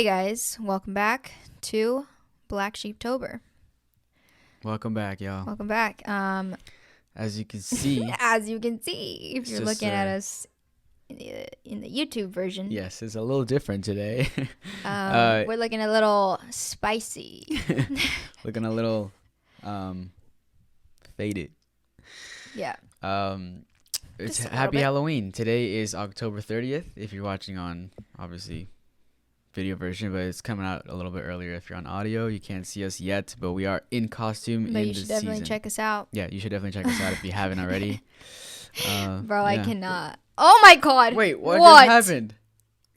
Hey guys, welcome back to BLACKSHEEPTOBER. Welcome back, y'all. Welcome back. As you can see, if you're looking at us in the YouTube version, yes, it's a little different today. we're looking a little spicy. Looking a little faded. Yeah. It's Just a Happy little bit. Halloween. Today is October 30th. If you're watching on obviously video version, but it's coming out a little bit earlier. If you're on audio, you can't see us yet, but we are in costume But in you the should definitely season. check us out. Yeah, you should definitely check us out if you haven't already. Bro, I yeah. cannot. Oh my god. Wait, what just happened?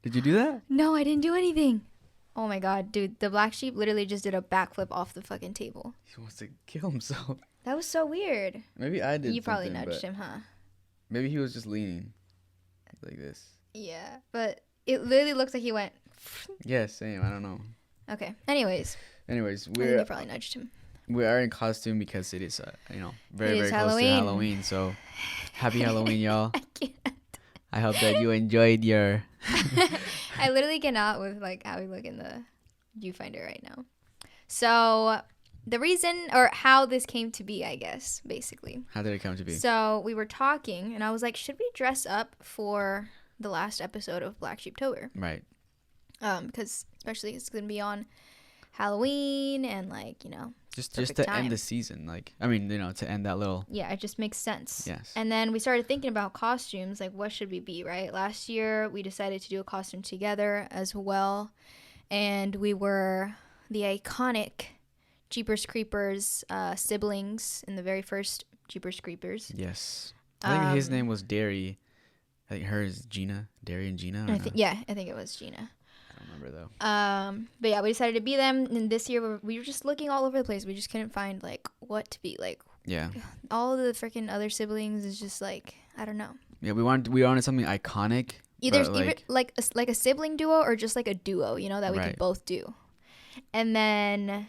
Did you do that? No, I didn't do anything. Oh my god, dude, the black sheep literally just did a backflip off the fucking table. He wants to kill himself. That was so weird. Maybe I did. You probably something, nudged but him, huh? Maybe he was just leaning like this. Yeah, but it literally looks like he went. Yeah, same. I don't know. Okay. Anyways, Anyways, I think you probably nudged him. we are in costume because it is very It is very close to Halloween. So happy Halloween, y'all! I can't. I hope that you enjoyed your. I literally cannot with like how we look in the viewfinder right now. So the reason or how this came to be, I guess, basically. How did it come to be? So we were talking, and I was like, should we dress up for the last episode of BLACKSHEEPTOBER? Right. Because especially it's gonna be on Halloween and Just perfect to time. end the season, to end that little. Yeah, it just makes sense. Yes. And then we started thinking about costumes, like what should we be, right? Last year we decided to do a costume together as well, and we were the iconic Jeepers Creepers siblings in the very first Jeepers Creepers. Yes. I think his name was Derry. I think hers Gina. Derry and Gina. I think it was Gina. I don't remember though. But yeah, we decided to be them. And this year we were just looking all over the place. We just couldn't find like what to be. Like Yeah. all of the freaking other siblings is just like I don't know. Yeah, we wanted something iconic. Either but, like a sibling duo or just like a duo, that we could Right. both do. And then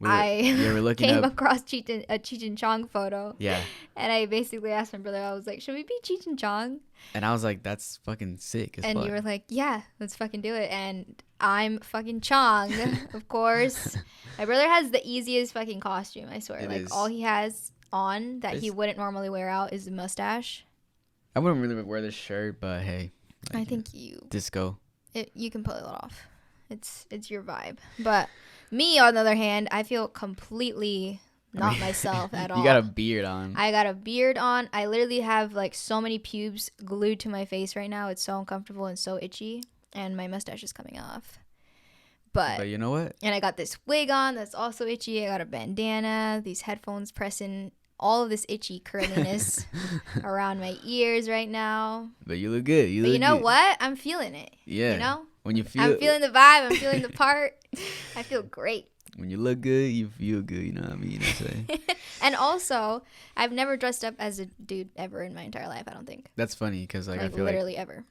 we're looking came up. across a Cheech and Chong photo. Yeah. And I basically asked my brother, I was like, should we be Cheech and Chong? And I was like, that's fucking sick as And fuck. you were like, yeah, let's fucking do it. And I'm fucking Chong, of course. My brother has the easiest fucking costume, I swear. It like is. all he has on that he It's- wouldn't normally wear out is the mustache. I wouldn't really wear this shirt, but hey. I think Disco. you can pull it off. It's your vibe. But me, on the other hand, I feel completely not myself at all. You got a beard on. I got a beard on. I literally have like so many pubes glued to my face right now. It's so uncomfortable and so itchy. And my mustache is coming off. But you know what? And I got this wig on that's also itchy. I got a bandana, these headphones pressing all of this itchy curliness around my ears right now. But you look good. But you know what? I'm feeling it. Yeah. You know? When you feel I'm feeling the vibe. I'm feeling the part. I feel great. when you look good, you feel good. You know what I mean? And also, I've never dressed up as a dude ever in my entire life, I don't think. That's funny because I feel literally ever.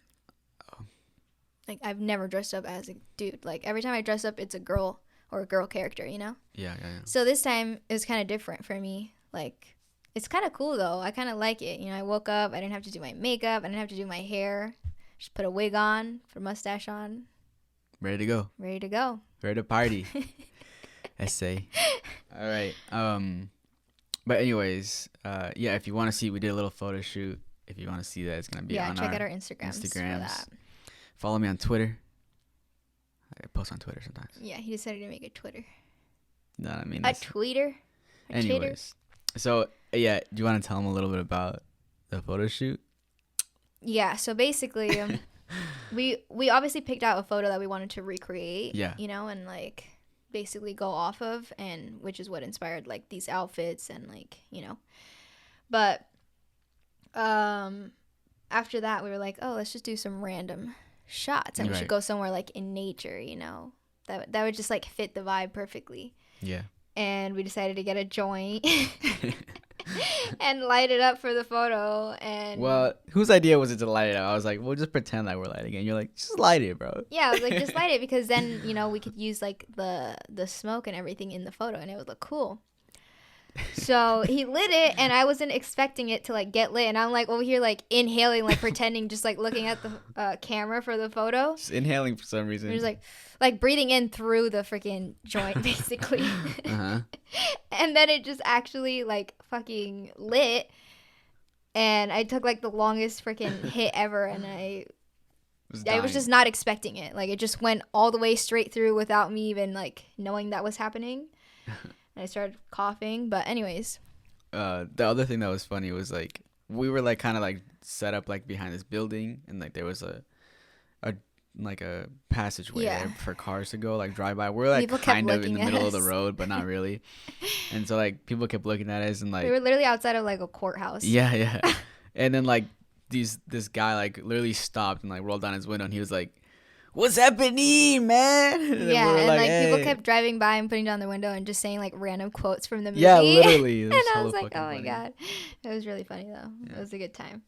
Like, I've never dressed up as a dude. Like, every time I dress up, it's a girl or a girl character, Yeah. So this time, it was kind of different for me. Like, it's kind of cool, though. I kind of like it. I woke up. I didn't have to do my makeup. I didn't have to do my hair. Just put a wig on, put a mustache on. Ready to go. Ready to go. Ready to party. Essay. All right. But anyways, if you want to see, we did a little photo shoot. If you want to see that, it's gonna be on check out our Instagrams for that. Follow me on Twitter. I post on Twitter sometimes. Yeah, he decided to make a Twitter. No, I mean A tweeter? anyways. So do you want to tell them a little bit about the photo shoot? Yeah, so basically, we obviously picked out a photo that we wanted to recreate. Yeah. And like basically go off of, and which is what inspired like these outfits and like But after that, we were like, oh, let's just do some random shots, and we should go somewhere like in nature. That would just like fit the vibe perfectly. Yeah. And we decided to get a joint and light it up for the photo. And well, whose idea was it to light it up? I was like, we'll just pretend like we're lighting it. And you're like, just light it, bro. Yeah, I was like, just light it, because then we could use like the smoke and everything in the photo, and it would look cool. So he lit it, and I wasn't expecting it to like get lit, and I'm like over here like inhaling, like pretending, just like looking at the camera for the photo. Just inhaling for some reason. He was like breathing in through the freaking joint, basically. Uh-huh. And then it just actually like fucking lit, and I took like the longest freaking hit ever, and I was just not expecting it. Like it just went all the way straight through without me even like knowing that was happening. And I started coughing, but anyways. The other thing that was funny was like we were like kind of like set up like behind this building, and like there was a passageway there for cars to go like drive by. We're like kind of in the middle of the road, but not really. And so like people kept looking at us, and like we were literally outside of like a courthouse. Yeah. And then like this guy like literally stopped and like rolled down his window, and he was like, "What's happening, man?" And yeah, and like hey. people kept driving by and putting down their window and just saying like random quotes from the movie. Yeah, literally. And I was like, oh my god, it was really funny though. Yeah. It was a good time.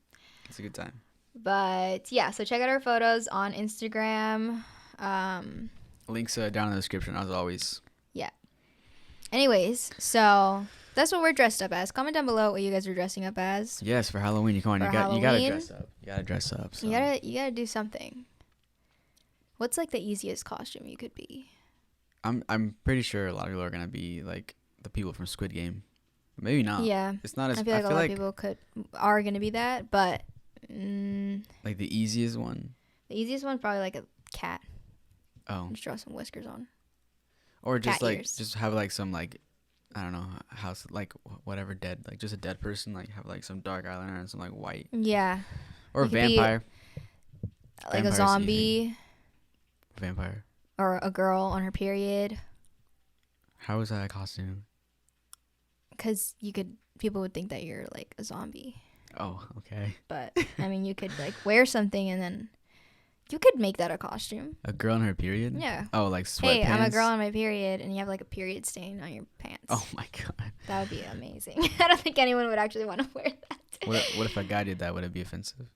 It's a good time. But yeah, so check out our photos on Instagram. Links down in the description as always. Yeah. Anyways, so that's what we're dressed up as. Comment down below what you guys are dressing up as. Yes, for Halloween. You gotta dress up. You gotta dress up. So. You gotta do something. What's like the easiest costume you could be? I'm pretty sure a lot of people are gonna be like the people from Squid Game. Maybe not. Yeah. It's not as. I feel like a lot of people are gonna be that, but. Like the easiest one. The easiest one's probably like a cat. Oh. Just draw some whiskers on. Or just cat like ears. just have like some like I don't know house like whatever dead like just a dead person like have like some dark eyeliner and some like white. Yeah. Or a vampire. Like a zombie. Vampire. Or a girl on her period. How is that a costume? Because people would think that you're like a zombie. Oh, okay. But I mean, you could like wear something and then you could make that a costume. A girl on her period? Yeah. Oh, like sweatpants? Hey, I'm a girl on my period, and you have like a period stain on your pants. Oh my god. That would be amazing. I don't think anyone would actually want to wear that. What if a guy did that? Would it be offensive?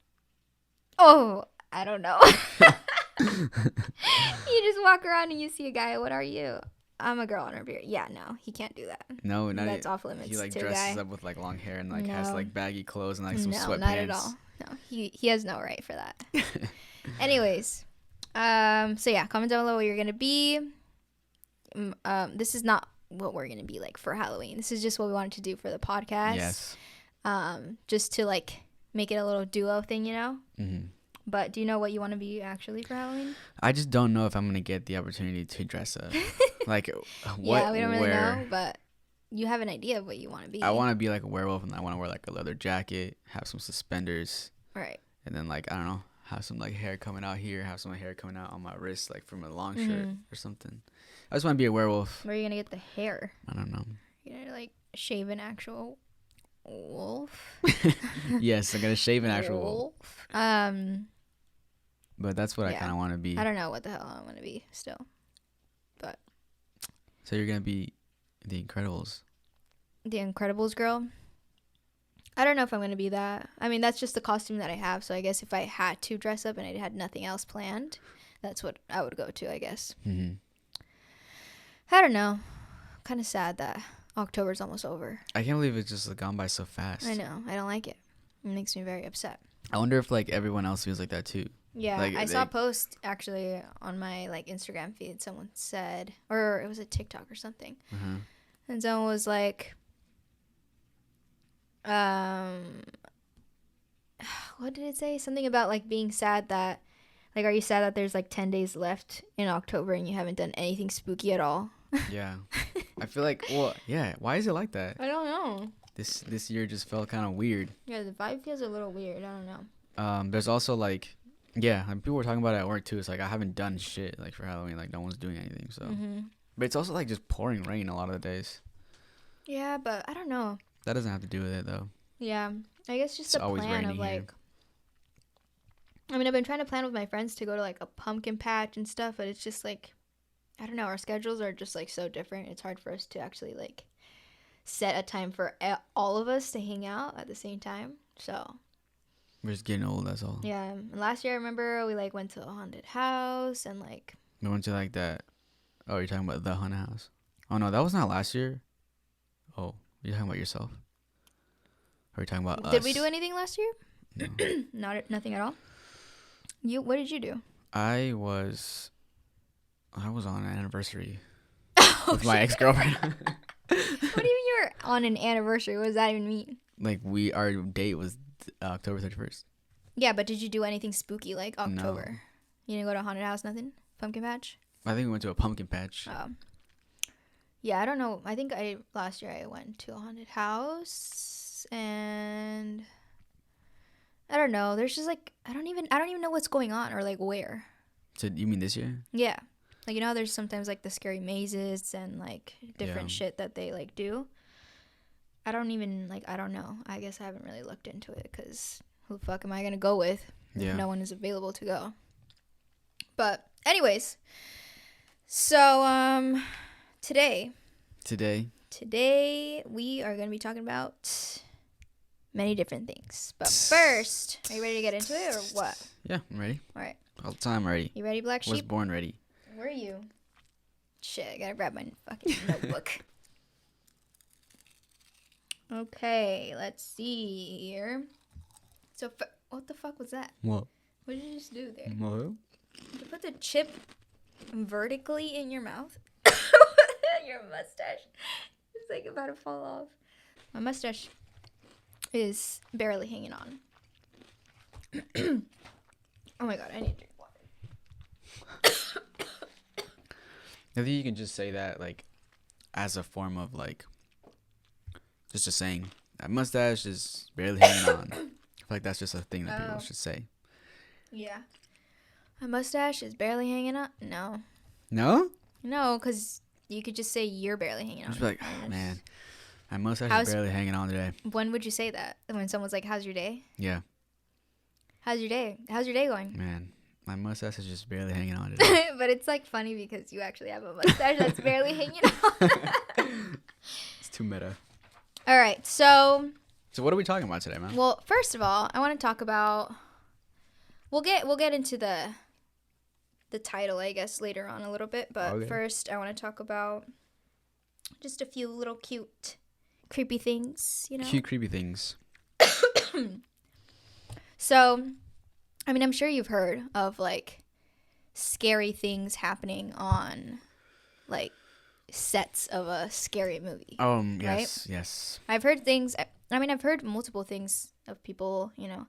Oh, I don't know. You just walk around and you see a guy. What are you? I'm a girl on her period. Yeah, no, he can't do that. No, that's off limits. He like to dresses a guy. up with like long hair and like has like baggy clothes and like some sweatpants. No, not at all. No, he has no right for that. Anyways, so yeah, comment down below what you're gonna be. This is not what we're gonna be like for Halloween. This is just what we wanted to do for the podcast. Yes. Just to like make it a little duo thing, you know. Mm-hmm. But do you know what you want to be actually for Halloween? I just don't know if I'm gonna get the opportunity to dress up. Like what? Yeah, we don't really know, but you have an idea of what you want to be. I want to be like a werewolf, and I want to wear like a leather jacket, have some suspenders, right? And then like I don't know, have some like hair coming out here, have some hair coming out on my wrist, like from a long shirt or something. I just want to be a werewolf. Where are you gonna get the hair? I don't know. You're gonna like shave an actual wolf. Yes, I'm gonna shave an actual wolf. But that's what I kind of want to be. I don't know what the hell I want to be still. But. So you're going to be the Incredibles. The Incredibles girl? I don't know if I'm going to be that. I mean, that's just the costume that I have. So I guess if I had to dress up and I had nothing else planned, that's what I would go to, I guess. Mm-hmm. I don't know. Kind of sad that October's almost over. I can't believe it's just gone by so fast. I know. I don't like it. It makes me very upset. I wonder if like everyone else feels like that too. Yeah, like, I saw a post actually on my like Instagram feed. Someone said, or it was a TikTok or something, and someone was like, what did it say? Something about like being sad that, like, are you sad that there's like 10 days left in October and you haven't done anything spooky at all? Yeah, I feel like, well, yeah. Why is it like that? I don't know. This year just felt kind of weird. Yeah, the vibe feels a little weird. I don't know. There's also like. Yeah, like people were talking about it at work too. It's like I haven't done shit like for Halloween. Like no one's doing anything. So, but it's also like just pouring rain a lot of the days. Yeah, but I don't know. That doesn't have to do with it though. Yeah, I guess just a plan of like. Here. I mean, I've been trying to plan with my friends to go to like a pumpkin patch and stuff, but it's just like, I don't know. Our schedules are just like so different. It's hard for us to actually like set a time for all of us to hang out at the same time. So. We're just getting old, that's all. Yeah. And last year, I remember we like went to a haunted house and like. We went to like that. Oh, you're talking about the haunted house? Oh no, that was not last year. Oh Are you talking about yourself? Or are you talking about us? Did we do anything last year? No. Nothing at all. What did you do? I was on an anniversary with my ex-girlfriend. What do you mean you were on an anniversary? What does that even mean? Like our date was October 31st. Yeah, but did you do anything spooky like October? No. You didn't go to a haunted house, nothing? Pumpkin patch? I think we went to a pumpkin patch. Oh. Yeah, I don't know. I think last year I went to a haunted house and I don't know. There's just like I don't even know what's going on or like where. So you mean this year? Yeah. Like, you know, there's sometimes like the scary mazes and like different shit that they like do. I don't know. I guess I haven't really looked into it because who the fuck am I going to go with if no one is available to go? But anyways, so today we are going to be talking about many different things. But first, are you ready to get into it or what? Yeah, I'm ready. All right. All the time ready. You ready, Black Sheep? Was born ready. Where are you? Shit, I gotta grab my fucking notebook. Okay, let's see here. So, what the fuck was that? What? What did you just do there? What? Did you put the chip vertically in your mouth? Your mustache is like about to fall off. My mustache is barely hanging on. Oh my god, I need to drink water. I think you can just say that like as a form of like just a saying. That mustache is barely hanging on. I feel like that's just a thing that people should say. Yeah. My mustache is barely hanging on? No. No? No, because you could just say you're barely hanging on. Just be like, oh, man, my mustache is barely hanging on today. When would you say that? When someone's like, how's your day? Yeah. How's your day? How's your day going? Man, my mustache is just barely hanging on today. But it's like funny because you actually have a mustache that's barely hanging on. It's too meta. All right, so what are we talking about today, man? Well, first of all, I want to talk about. We'll get into the title, I guess, later on a little bit. But first, I want to talk about just a few little cute, creepy things. You know, cute, creepy things. So, I mean, I'm sure you've heard of like scary things happening on like sets of a scary movie. Yes, right? Yes. I've heard things. I mean, I've heard multiple things of people, you know,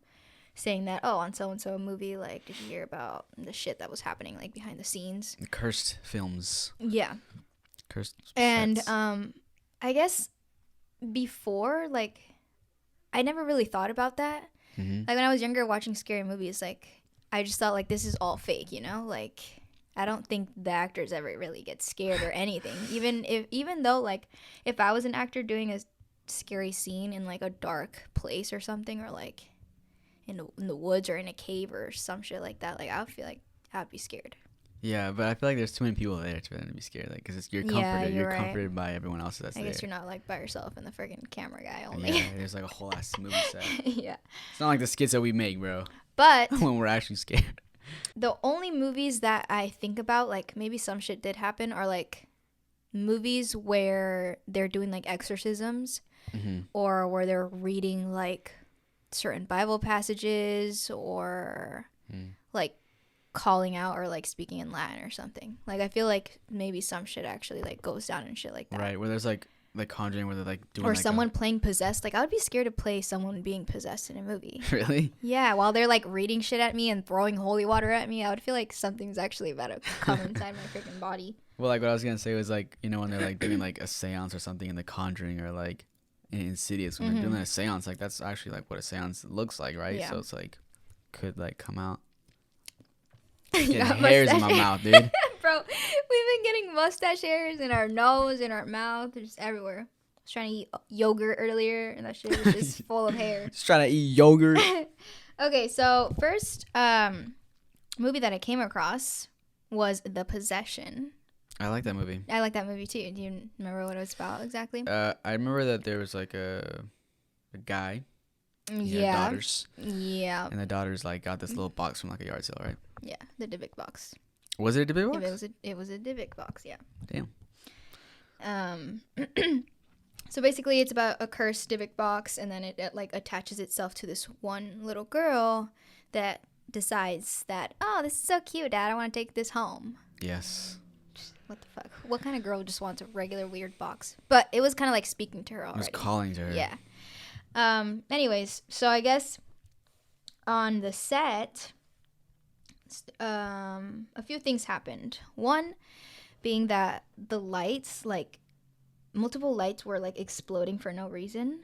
saying that, oh, on so-and-so movie, like, did you hear about the shit that was happening, like, behind the scenes? The cursed films. Yeah. Cursed and, sets. I guess before, like, I never really thought about that. Mm-hmm. Like, when I was younger watching scary movies, like, I just thought, like, this is all fake, you know? Like, I don't think the actors ever really get scared or anything. Even though, like, if I was an actor doing a scary scene in, like, a dark place or something, or, like, in the woods or in a cave or some shit like that, like, I would feel like I'd be scared. Yeah, but I feel like there's too many people there for them to be scared, like, because you're comforted. Yeah, you're right. comforted by everyone else that's there. I guess you're not, like, by yourself and the friggin' camera guy only. Yeah, there's, like, a whole ass movie set. Yeah. It's not like the skits that we make, bro. But when we're actually scared. The only movies that I think about, like, maybe some shit did happen, are, like, movies where they're doing, like, exorcisms, mm-hmm. or where they're reading, like, certain Bible passages, or, like, calling out or, like, speaking in Latin or something. Like, I feel like maybe some shit actually, like, goes down and shit like that. Right, where there's, like Conjuring, where they're, like, doing, or like, someone playing possessed. Like, I would be scared to play someone being possessed in a movie. Really? Yeah, while they're, like, reading shit at me and throwing holy water at me, I would feel like something's actually about to come inside my freaking body. Well, like, what I was gonna say was, like, you know, when they're, like, doing, like, a seance or something in The Conjuring, or, like, in Insidious, when they're doing a seance, like, that's actually, like, what a seance looks like, right? Yeah. So it's, like, could, like, come out. Get hairs in my mouth, dude. Bro, we've been getting mustache hairs in our nose, in our mouth, just everywhere. I was trying to eat yogurt earlier, and that shit was just full of hair. Just trying to eat yogurt. Okay, so first movie that I came across was The Possession. I like that movie. I like that movie too. Do you remember what it was about exactly? I remember that there was, like, a guy. He had daughters. Yeah. And the daughters, like, got this little box from, like, a yard sale, right? Yeah, the Dybbuk box. Was it a Dybbuk box? It was a Dybbuk box, yeah. Damn. So basically, it's about a cursed Dybbuk box, and then it like attaches itself to this one little girl that decides that, oh, this is so cute, Dad. I want to take this home. Yes. What the fuck? What kind of girl just wants a regular weird box? But it was kind of like speaking to her already. It was calling to her. Yeah. Anyways, so I guess on the set, a few things happened. One being that the lights, like multiple lights, were like exploding for no reason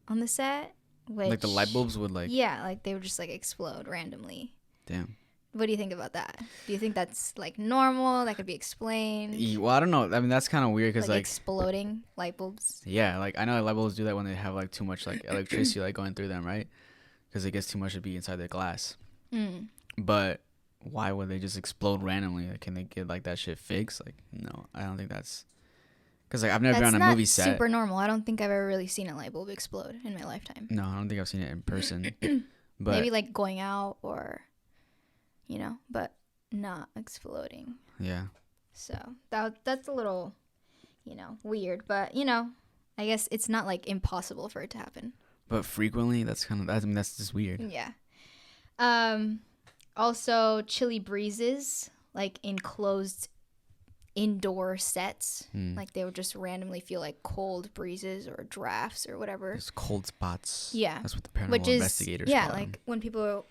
on the set. Which, like the light bulbs would like. Yeah, like they would just like explode randomly. Damn. What do you think about that? Do you think that's like normal? That could be explained? Well, I don't know. I mean, that's kind of weird because like exploding light bulbs. Yeah, like I know light bulbs do that when they have like too much like electricity like going through them, right? Because it gets too much to be inside the glass. But why would they just explode randomly? Like, can they get like that shit fixed? Like, no, I don't think that's. Because like I've never been on a movie set. That's super normal. I don't think I've ever really seen a light bulb explode in my lifetime. No, I don't think I've seen it in person. But maybe like going out or, but not exploding. Yeah. So that's a little, weird. But I guess it's not like impossible for it to happen. But frequently, that's just weird. Yeah. Also, chilly breezes, like enclosed indoor sets, like they would just randomly feel like cold breezes or drafts or whatever. There's cold spots. Yeah. That's what the paranormal investigators call them. Like when people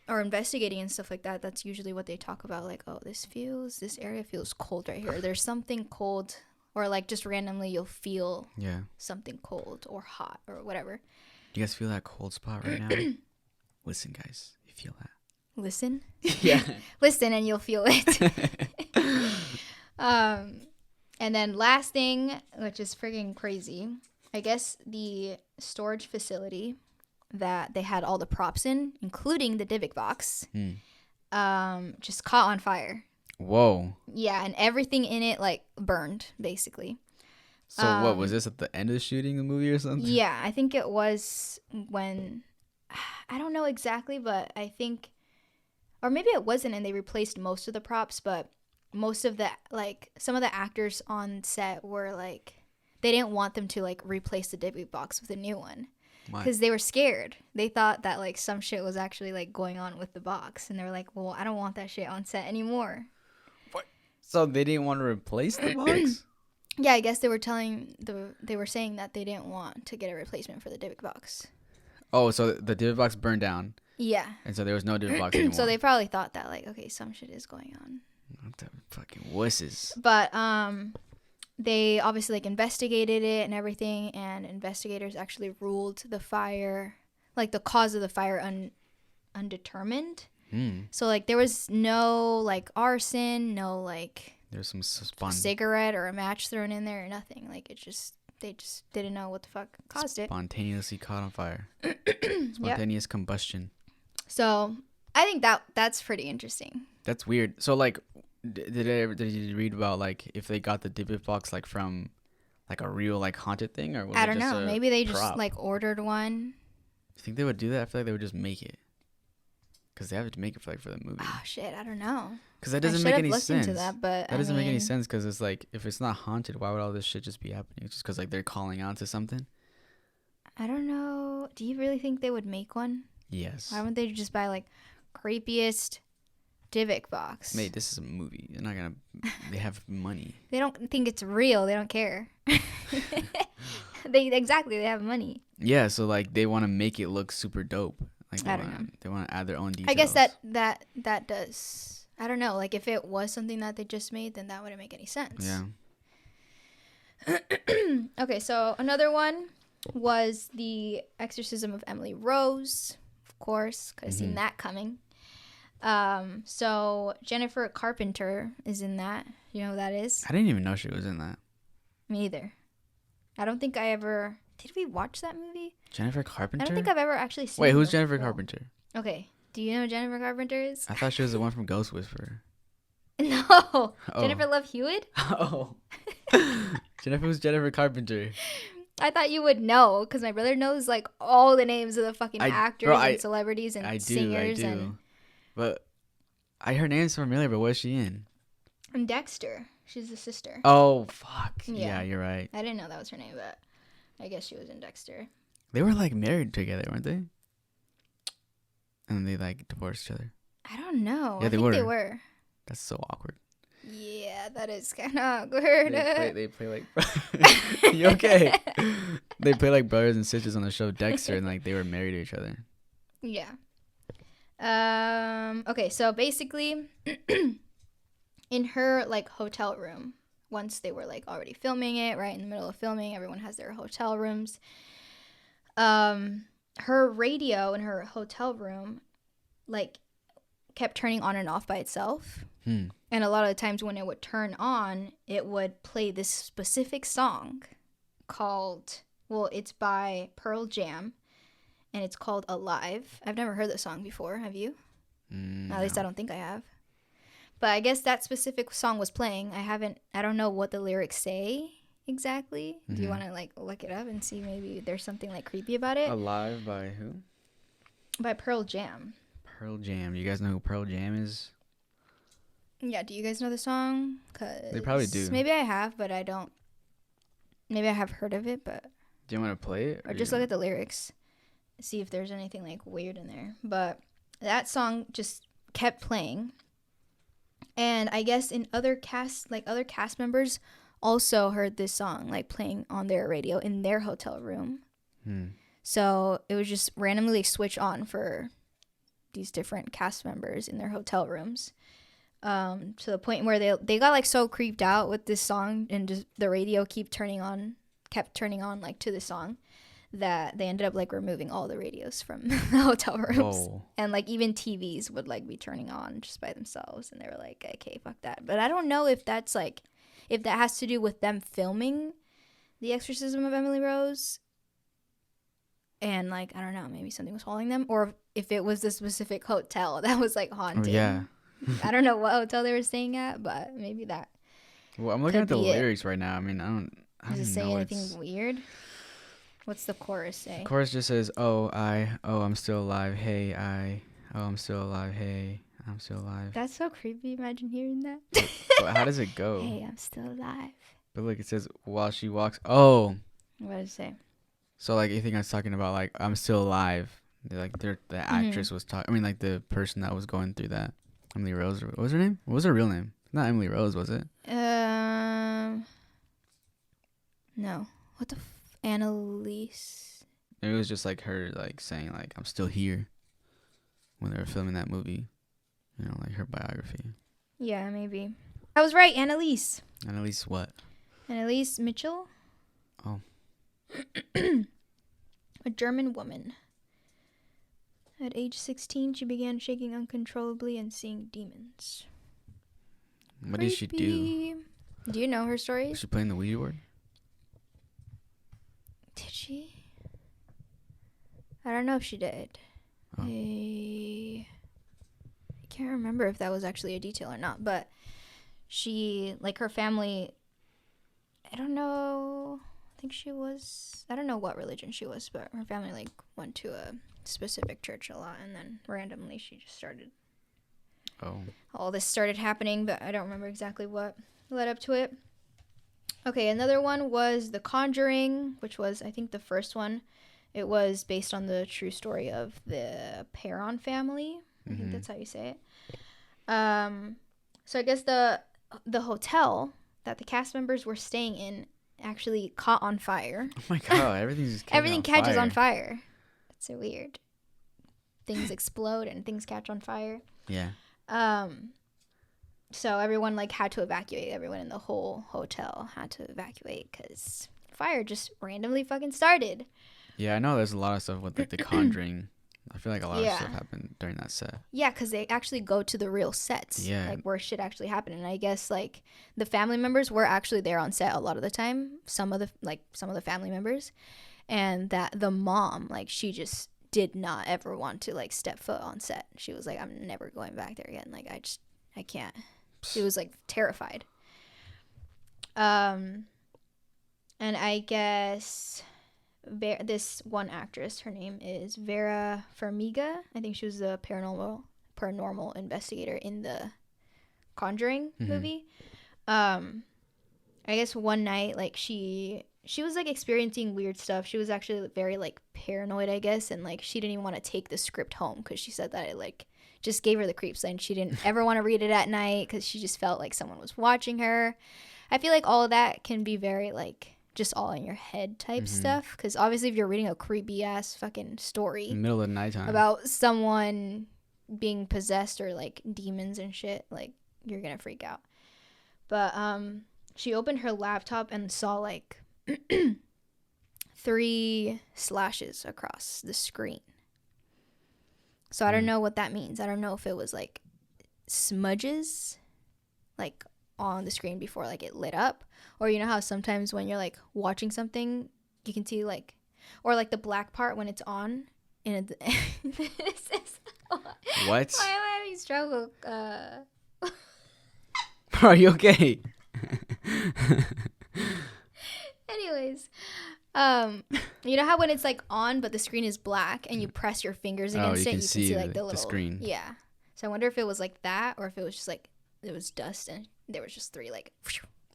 are investigating and stuff like that, that's usually what they talk about. Like, oh, this area feels cold right here. There's something cold, or like just randomly you'll feel something cold or hot or whatever. Do you guys feel that cold spot right now? Listen, guys, you feel that? Listen? Yeah. Listen and you'll feel it. And then last thing, which is freaking crazy, I guess the storage facility that they had all the props in, including the Dybbuk box, just caught on fire. Whoa. Yeah, and everything in it like burned basically. So what was this at the end of shooting the movie or something? Yeah, I think it was when, I don't know exactly, but I think, or maybe it wasn't, and they replaced most of the props, but most of the, like, some of the actors on set were like, they didn't want them to like replace the Dybbuk box with a new one because they were scared. They thought that like some shit was actually like going on with the box, and they were like, well, I don't want that shit on set anymore. What? So they didn't want to replace the box? Yeah, I guess they were saying that they didn't want to get a replacement for the Dybbuk box. Oh, so the Dybbuk box burned down. Yeah. And so there was no Dybbuk box anymore. So they probably thought that like, okay, some shit is going on. What the fucking wusses. But they obviously like investigated it and everything, and investigators actually ruled the fire, like the cause of the fire, undetermined. So like there was no like arson, no like there's some cigarette or a match thrown in there or nothing. Like they just didn't know what the fuck caused it. Spontaneously caught on fire. Spontaneous combustion. So I think that's pretty interesting. That's weird. So like, did you read about like if they got the Dybbuk box like from like a real like haunted thing, or was I don't know. Maybe they prop? Just like ordered one. You think they would do that? I feel like they would just make it. Because they have to make it for the movie. Oh shit, I don't know. Because that doesn't make any sense. To that, but that doesn't make any sense. Because it's like, if it's not haunted, why would all this shit just be happening? Just because like they're calling out to something. I don't know. Do you really think they would make one? Yes. Why wouldn't they just buy like creepiest Dybbuk box? Mate, this is a movie. They're not gonna. They have money. They don't think it's real. They don't care. They have money. Yeah, so like they want to make it look super dope. Like I don't know. They want to add their own details. I guess that does. I don't know. Like if it was something that they just made, then that wouldn't make any sense. Yeah. Okay, so another one was the exorcism of Emily Rose. Of course, could have seen that coming. So Jennifer Carpenter is in that. You know who that is? I didn't even know she was in that. Me either. I don't think I ever. Did we watch that movie? Jennifer Carpenter? I don't think I've ever actually seen. Wait, who's Jennifer Carpenter? Okay. Do you know who Jennifer Carpenter is? I thought she was the one from Ghost Whisperer. No. Oh. Jennifer Love Hewitt? Oh. Who's Jennifer Carpenter? I thought you would know, because my brother knows like all the names of the fucking actors and celebrities and singers. I do. But her name's familiar, but what is she in? And Dexter. She's the sister. Oh, fuck. Yeah. Yeah, you're right. I didn't know that was her name, but I guess she was in Dexter. They were like married together, weren't they? And they like divorced each other. I don't know. Yeah, I think they were. That's so awkward. Yeah, that is kind of awkward. They play like. You okay? They play like brothers and sisters on the show Dexter, and like they were married to each other. Yeah. Okay, so basically, in her like hotel room, once they were like already filming it, right in the middle of filming, everyone has their hotel rooms. Her radio in her hotel room, like, kept turning on and off by itself. And a lot of the times when it would turn on, it would play this specific song called, well, it's by Pearl Jam, and it's called Alive. I've never heard the song before. Have you? No. At least I don't think I have. But I guess that specific song was playing. I don't know what the lyrics say exactly. Do you want to like look it up and see maybe there's something like creepy about it? Alive by who? By Pearl Jam. Pearl Jam. You guys know who Pearl Jam is? Yeah, do you guys know the song? 'Cause They probably do. Maybe I have, but I don't. Maybe I have heard of it, but. Do you want to play it? Or just look at the lyrics. See if there's anything like weird in there. But that song just kept playing. And I guess in other cast members also heard this song like playing on their radio in their hotel room. So it was just randomly switch on for these different cast members in their hotel rooms. To the point where they got like so creeped out with this song, and just the radio kept turning on like to the song, that they ended up like removing all the radios from the hotel rooms. Whoa. And like even TVs would like be turning on just by themselves, and they were like, okay, fuck that. But I don't know if that's like, if that has to do with them filming The Exorcism of Emily Rose, and like, I don't know, maybe something was following them, or if it was the specific hotel that was like haunted. Oh, yeah. I don't know what hotel they were staying at, but maybe that. Well, I'm looking at the lyrics right now. I mean, I don't Does it say know anything weird? What's the chorus say? The chorus just says, I'm still alive. Hey, I'm still alive. Hey, I'm still alive. That's so creepy. Imagine hearing that. But how does it go? Hey, I'm still alive. But look, it says, while she walks. Oh. What does it say? So, like, you think I was talking about, like, I'm still alive. The actress was talking. I mean, like, the person that was going through that. Emily Rose. What was her name? What was her real name? Not Emily Rose, was it? No. What the Annalise? Maybe it was just, like, her, like, saying, like, I'm still here. When they were filming that movie. You know, like, her biography. Yeah, maybe. I was right. Annalise. Annalise what? Annalise Mitchell. Oh. A German woman. At age 16, she began shaking uncontrollably and seeing demons. What did she do? Do you know her stories? Was she playing the Ouija board? Did she? I don't know if she did. Oh. I can't remember if that was actually a detail or not, but she, like, her family, I don't know, I don't know what religion she was, but her family, like, went to a specific church a lot, and then randomly she just started. Oh. All this started happening, but I don't remember exactly what led up to it. Okay, another one was The Conjuring, which was, I think, the first one. It was based on the true story of the Perron family. I think that's how you say it. So I guess the hotel that the cast members were staying in actually caught on fire. Oh my god, everything catches on fire. That's so weird. Things explode and things catch on fire. Yeah. So everyone like had to evacuate. Everyone in the whole hotel had to evacuate because fire just randomly fucking started. Yeah, I know there's a lot of stuff with like The Conjuring. I feel like a lot of stuff happened during that set. Yeah, because they actually go to the real sets. Yeah. Like where shit actually happened. And I guess like the family members were actually there on set a lot of the time. Some of the family members. And that the mom, like, she just did not ever want to like step foot on set. She was like, I'm never going back there again. Like I can't. She was like terrified. And I guess this one actress, her name is Vera Farmiga. I think she was the paranormal investigator in the Conjuring movie. I guess one night, like, she was like experiencing weird stuff. She was actually very like paranoid, I guess, and like she didn't even want to take the script home because she said that it like just gave her the creeps, and she didn't ever want to read it at night because she just felt like someone was watching her. I feel like all of that can be very like just all in your head type stuff, because obviously if you're reading a creepy ass fucking story in the middle of the nighttime about someone being possessed or like demons and shit, like you're gonna freak out. But she opened her laptop and saw like 3 slashes across the screen. So I don't know what that means. I don't know if it was like smudges like on the screen before like it lit up, or you know how sometimes when you're like watching something you can see like, or like the black part when it's on and it, this is, what? Why am I having struggle? Are you okay? Anyways, you know how when it's like on but the screen is black and you press your fingers against it, you can see like the little screen. Yeah. So I wonder if it was like that, or if it was just like it was dust and there was just 3 like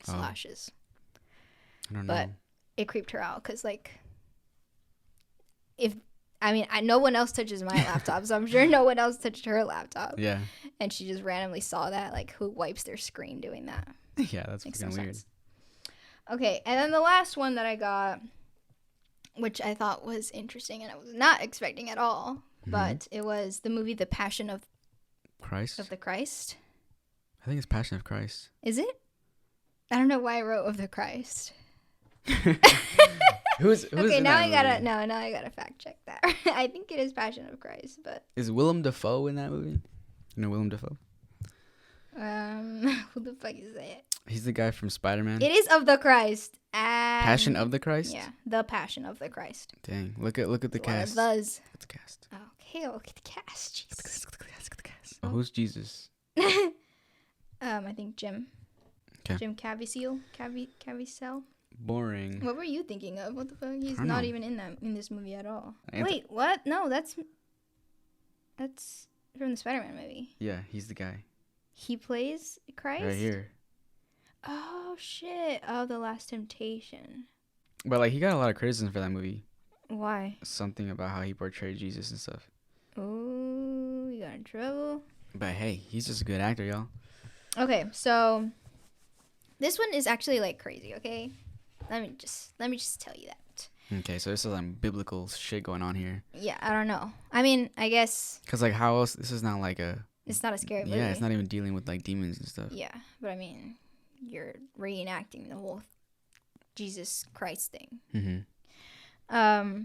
slashes. I don't know. But it creeped her out because like, if I mean, no one else touches my laptop, so I'm sure no one else touched her laptop. Yeah. And she just randomly saw that. Like, who wipes their screen doing that? Yeah, that's fucking weird. Sense. Okay, and then the last one that I got, which I thought was interesting and I was not expecting at all, but it was the movie The Passion of Christ. Of the Christ. I think it's Passion of Christ. Is it? I don't know why I wrote of the Christ. Who's okay, now I gotta fact check that. I think it is Passion of Christ, but is Willem Dafoe in that movie? You know Willem Dafoe? Who the fuck is that? He's the guy from Spider-Man. It is of the Christ. Passion of the Christ? Yeah, The Passion of the Christ. Dang, look at the cast. Look at the cast. Okay, look at the cast. Jesus. Look at the cast. Oh, who's Jesus? I think Jim. Okay. Jim Caviezel. Boring. What were you thinking of? What the fuck? He's I don't not know. even in this movie at all. Anthony. Wait, what? No, that's from the Spider-Man movie. Yeah, he's the guy. He plays Christ? Right here. Oh, shit. Oh, The Last Temptation. But like he got a lot of criticism for that movie. Why? Something about how he portrayed Jesus and stuff. Oh, you got in trouble? But hey, he's just a good actor, y'all. Okay, so this one is actually like crazy, okay? Let me just tell you that. Okay, so this is like biblical shit going on here. Yeah, I don't know. I mean, I guess Cause like how else? This is not like a. It's not a scary movie. Yeah, it's not even dealing with like demons and stuff. Yeah, but I mean, you're reenacting the whole Jesus Christ thing. The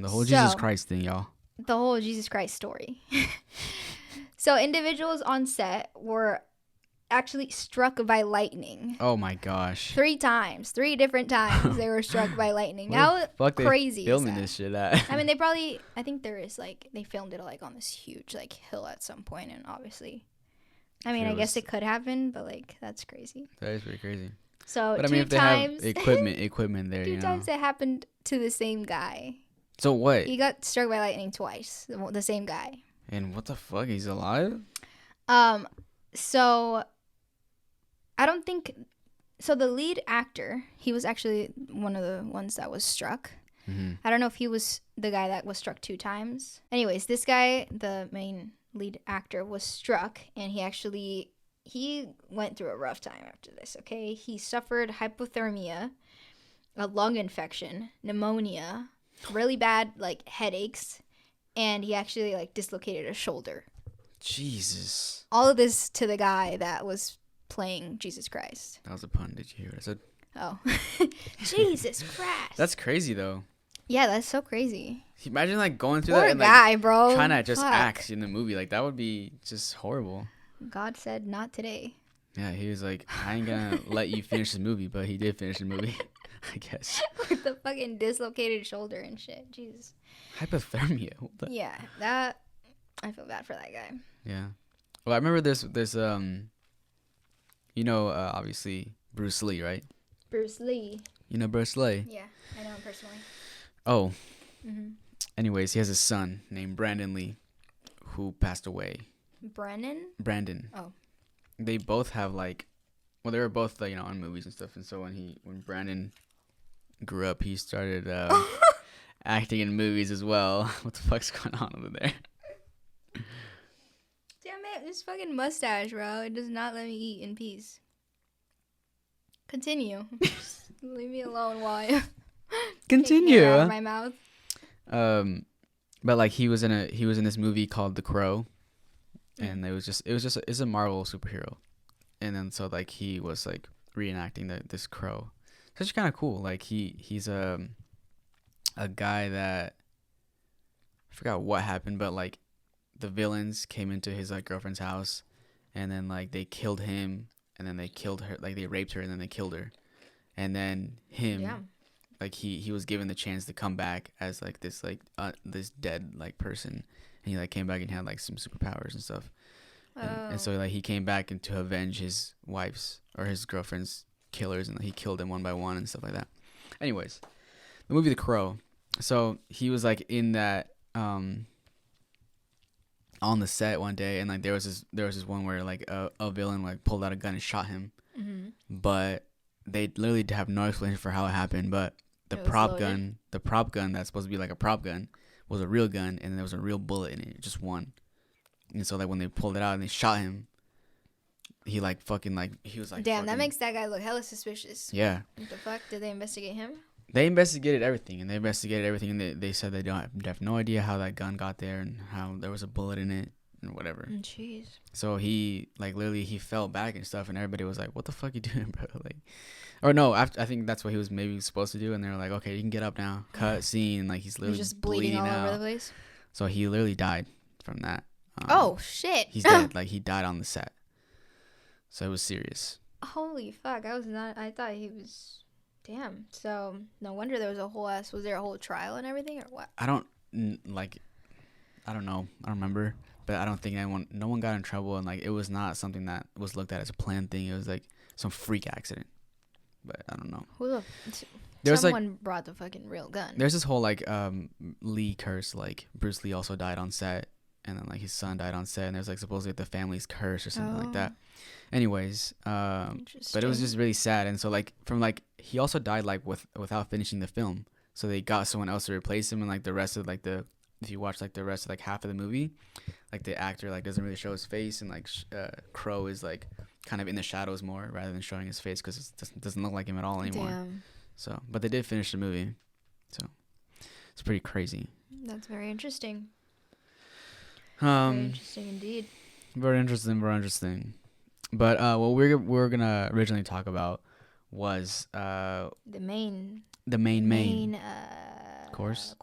whole Jesus Christ thing, y'all. The whole Jesus Christ story. So individuals on set were actually struck by lightning. Oh my gosh. 3 times. 3 different times they were struck by lightning. How crazy is filming that? this shit at? I mean, I think there is like, they filmed it like on this huge like hill at some point, and obviously, I mean, I guess it could happen, but like, that's crazy. That is pretty crazy. So but I mean, if they have equipment there, you know. 2 times it happened to the same guy. So what? He got struck by lightning twice. The same guy. And what the fuck? He's alive? So I don't think so. The lead actor, he was actually one of the ones that was struck. I don't know if he was the guy that was struck 2 times. Anyways, this guy, the main lead actor, was struck, and he went through a rough time after this. Okay, he suffered hypothermia, a lung infection, pneumonia, really bad like headaches, and he actually like dislocated a shoulder. Jesus. All of this to the guy that was playing Jesus Christ. That was a pun. Did you hear what I said? Oh. Jesus Christ. That's crazy though. Yeah, that's so crazy. Imagine like going through Poor that and guy, like bro. trying to just Fuck. act in the movie. Like that would be just horrible. God said not today. Yeah, he was like, I ain't gonna let you finish the movie, but he did finish the movie, I guess. With the fucking dislocated shoulder and shit. Jesus. Hypothermia. Yeah, that I feel bad for that guy. Yeah. Well, I remember this you know, obviously Bruce Lee, right? Bruce Lee. You know Bruce Lee? Yeah, I know him personally. Oh. Anyways, he has a son named Brandon Lee who passed away. Brandon? Brandon. Oh. they both have like, well, they were both like, in movies and stuff. And so when Brandon grew up, he started acting in movies as well. What the fuck's going on over there? Damn it, this fucking mustache, bro. It does not let me eat in peace. Continue. Just leave me alone while I continue take air out of my mouth. But like he was in this movie called The Crow, and it was a Marvel superhero, and then so like he was like reenacting this crow. So it's kind of cool. Like he's a guy that I forgot what happened, but like the villains came into his like girlfriend's house, and then like they killed him, and then they killed her, like they raped her, and then they killed her, and then him, like he was given the chance to come back as like this dead like person, and he like came back and had like some superpowers and stuff, and so like he came back and to avenge his wife's or his girlfriend's killers, and he killed them one by one and stuff like that. Anyways, the movie The Crow. So he was like in that on the set one day, and like there was this one where like a villain like pulled out a gun and shot him, but they literally have no explanation for how it happened. But the prop gun that's supposed to be like a prop gun was a real gun, and there was a real bullet in it, just one. And so like when they pulled it out and they shot him, he like fucking like he was like, damn, that makes that guy look hella suspicious. Yeah. What the fuck? Did they investigate him? They investigated everything, and they said they have no idea how that gun got there and how there was a bullet in it and whatever. Jeez. So he like literally he fell back and stuff, and everybody was like, "What the fuck you doing, bro?" Like, or no, I think that's what he was maybe supposed to do, and they were like, "Okay, you can get up now." Cut scene, like he's literally just bleeding all over the place. So he literally died from that. Oh shit! He's dead. Like he died on the set. So it was serious. Holy fuck! I thought he was. Damn. So no wonder there was a whole ass. Was there a whole trial and everything, or what? I don't know. I don't remember, but I don't think no one got in trouble, and like it was not something that was looked at as a planned thing. It was like some freak accident. But I don't know. Someone brought the fucking real gun. There's this whole like Lee curse. Like Bruce Lee also died on set, and then like his son died on set, and there's like supposedly the family's curse or something like that. Anyways, but it was just really sad, and so like he also died like without finishing the film, so they got someone else to replace him, and like the rest of like if you watch like the rest of like half of the movie, like the actor like doesn't really show his face, and like Crow is like kind of in the shadows more rather than showing his face because it doesn't look like him at all anymore. Damn. So, but they did finish the movie, so it's pretty crazy. That's very interesting. Very interesting indeed. Very interesting. But what we're gonna originally talk about was the main course.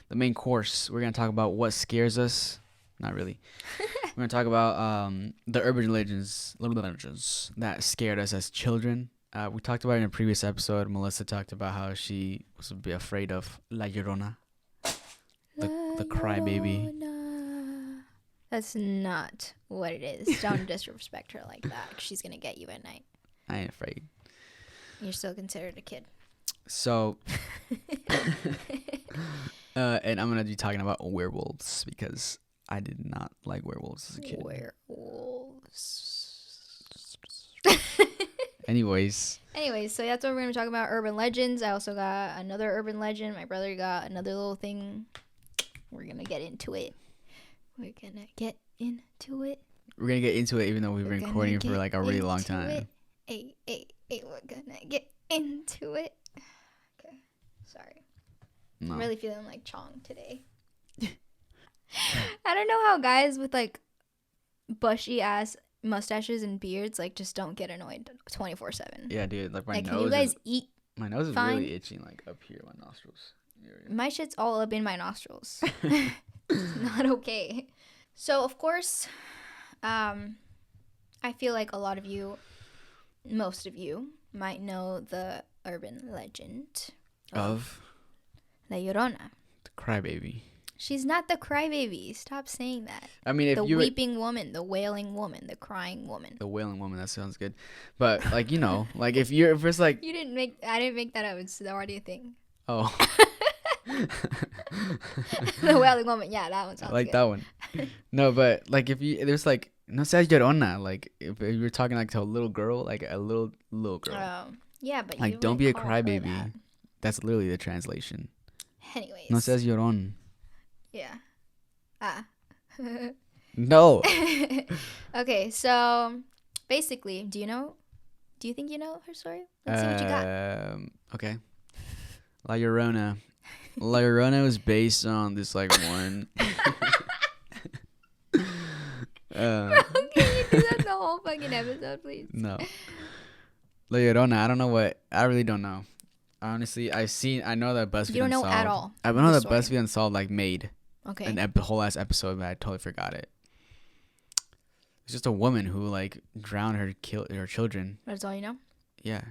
The main course. We're gonna talk about what scares us. Not really. We're gonna talk about the urban legends that scared us as children. We talked about it in a previous episode. Melissa talked about how she was a bit afraid of La Llorona, the crybaby. That's not what it is. Don't disrespect her like that. She's gonna get you at night. I ain't afraid. You're still considered a kid. So, and I'm gonna be talking about werewolves because I did not like werewolves as a kid. Werewolves. Anyways, so that's what we're gonna talk about. Urban legends. I also got another urban legend. My brother got another little thing. We're gonna get into it. We're gonna get into it, even though we've been recording for like a really long time. Hey, we're gonna get into it. Okay, sorry. No. I'm really feeling like Chong today. I don't know how guys with like bushy ass mustaches and beards like just don't get annoyed 24/7. Yeah, dude. Like my nose. Can you guys eat? My nose is really itching, like up here, my nostrils. My shit's all up in my nostrils. It's not okay. So of course, I feel like most of you might know the urban legend of La Llorona, the crybaby. She's not the crybaby. Stop saying that. I mean, if the weeping woman, the wailing woman, the crying woman. The wailing woman. That sounds good, but like like if it's like I didn't make that up. It's already a thing. Oh. The wailing woman. Yeah, that one sounds I like good. that one. No, but like there's like No seas Llorona. Like, if you were talking like to a little girl, like a little girl. Oh, yeah, but Like, you don't wouldn't be a call her crybaby. that. That's literally the translation. Anyways. No seas llorón. Yeah. Ah. No. Okay, so basically, do you think you know her story? Let's see what you got. Okay. La Llorona. La Llorona was based on this like one. Bro, can you do that the whole fucking episode, please? No. La Llorona. I don't know what. I really don't know. Honestly, I know that BuzzFeed You don't know Unsolved. at all. I know the that story. BuzzFeed Unsolved like made Okay. an whole ass episode, but I totally forgot it. It's just a woman who like drowned her children. That's all you know? Yeah.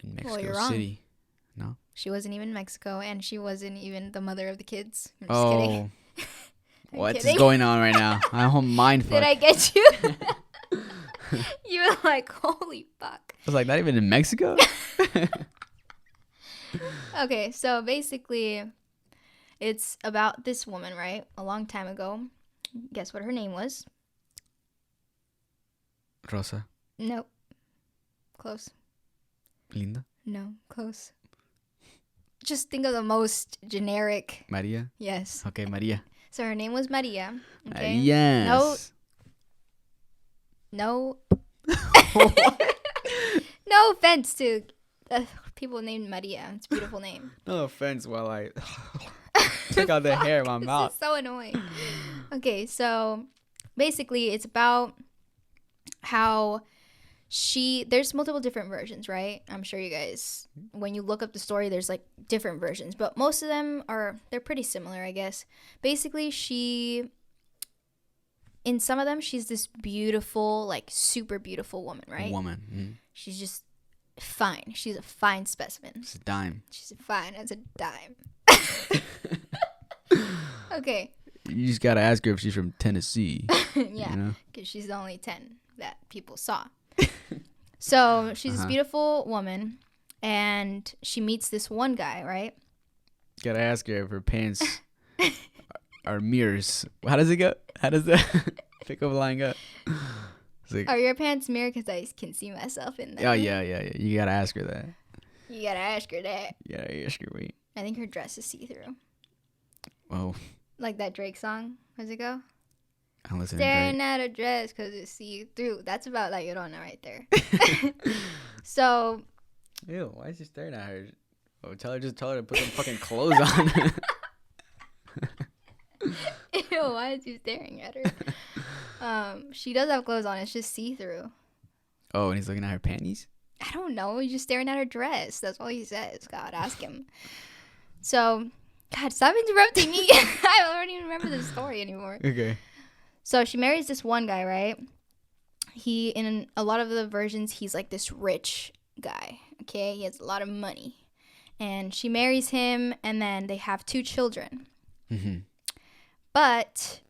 In Mexico Well, you're wrong. City. No. She wasn't even in Mexico, and she wasn't even the mother of the kids. I'm just kidding. What's kidding. going on right now? I'm whole mind fuck. Did I get you? You were like, holy fuck. I was like, not even in Mexico? Okay, so basically, it's about this woman, right? A long time ago. Guess what her name was? Rosa. Nope. Close. Linda. No, close. Just think of the most generic. Maria. Yes. Okay, Maria. So her name was Maria. Okay. Yes. No. No offense to people named Maria. It's a beautiful name. No offense while I take out the hair in my mouth. This is so annoying. Okay, so basically it's about how there's multiple different versions, right? I'm sure you guys, when you look up the story, there's like different versions, but most of them they're pretty similar, I guess. Basically, in some of them, she's this beautiful, like super beautiful woman, right? Woman. Mm-hmm. She's just fine. She's a fine specimen. It's a dime. She's fine as a dime. Okay. You just gotta ask her if she's from Tennessee. Yeah, you know? because she's the only 10 that people saw. So she's this beautiful woman, and she meets this one guy, right? Gotta ask her if her pants are mirrors. How does it go? How does that pick up line go? Like, Are your pants mirror? Because I can see myself in them. oh, yeah. You gotta ask her that. You gotta ask her that. You gotta ask her, wait. I think her dress is see-through. Oh. Like that Drake song. How's it go? I listen Staring to Drake. at her dress because it's see-through. That's about La Llorona right there. So. Ew, why is she staring at her? Oh, tell her to put some fucking clothes on. Ew, why is he staring at her? She does have clothes on. It's just see-through. Oh, and he's looking at her panties? I don't know. He's just staring at her dress. That's all he says. God, ask him. So, God, stop interrupting me. I don't even remember the story anymore. Okay. So she marries this one guy, right? In a lot of the versions, he's like this rich guy. Okay, he has a lot of money. And she marries him, and then they have 2 children. Mm-hmm. But,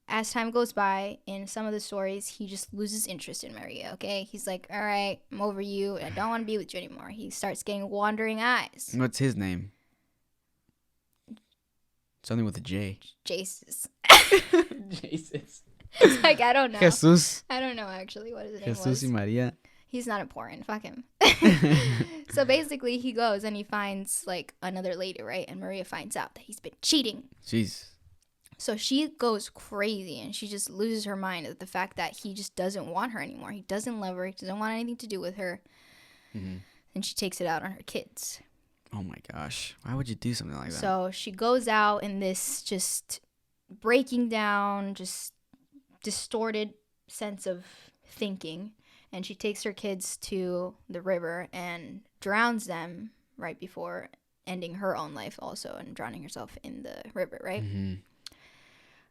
as time goes by, in some of the stories, he just loses interest in Maria, okay? He's like, all right, I'm over you. I don't want to be with you anymore. He starts getting wandering eyes. What's his name? Something with a J. Jesus. Jesus. It's like, I don't know. Jesus. I don't know, actually, what his name Jesus was. y Maria. He's not important. Fuck him. So basically, he goes and he finds, like, another lady, right? And Maria finds out that he's been cheating. Jeez. So she goes crazy and she just loses her mind at the fact that he just doesn't want her anymore. He doesn't love her. He doesn't want anything to do with her. Mm-hmm. And she takes it out on her kids. Oh my gosh. Why would you do something like that? So she goes out in this just breaking down, just distorted sense of thinking. And she takes her kids to the river and drowns them right before ending her own life also and drowning herself in the river, right? Mm-hmm.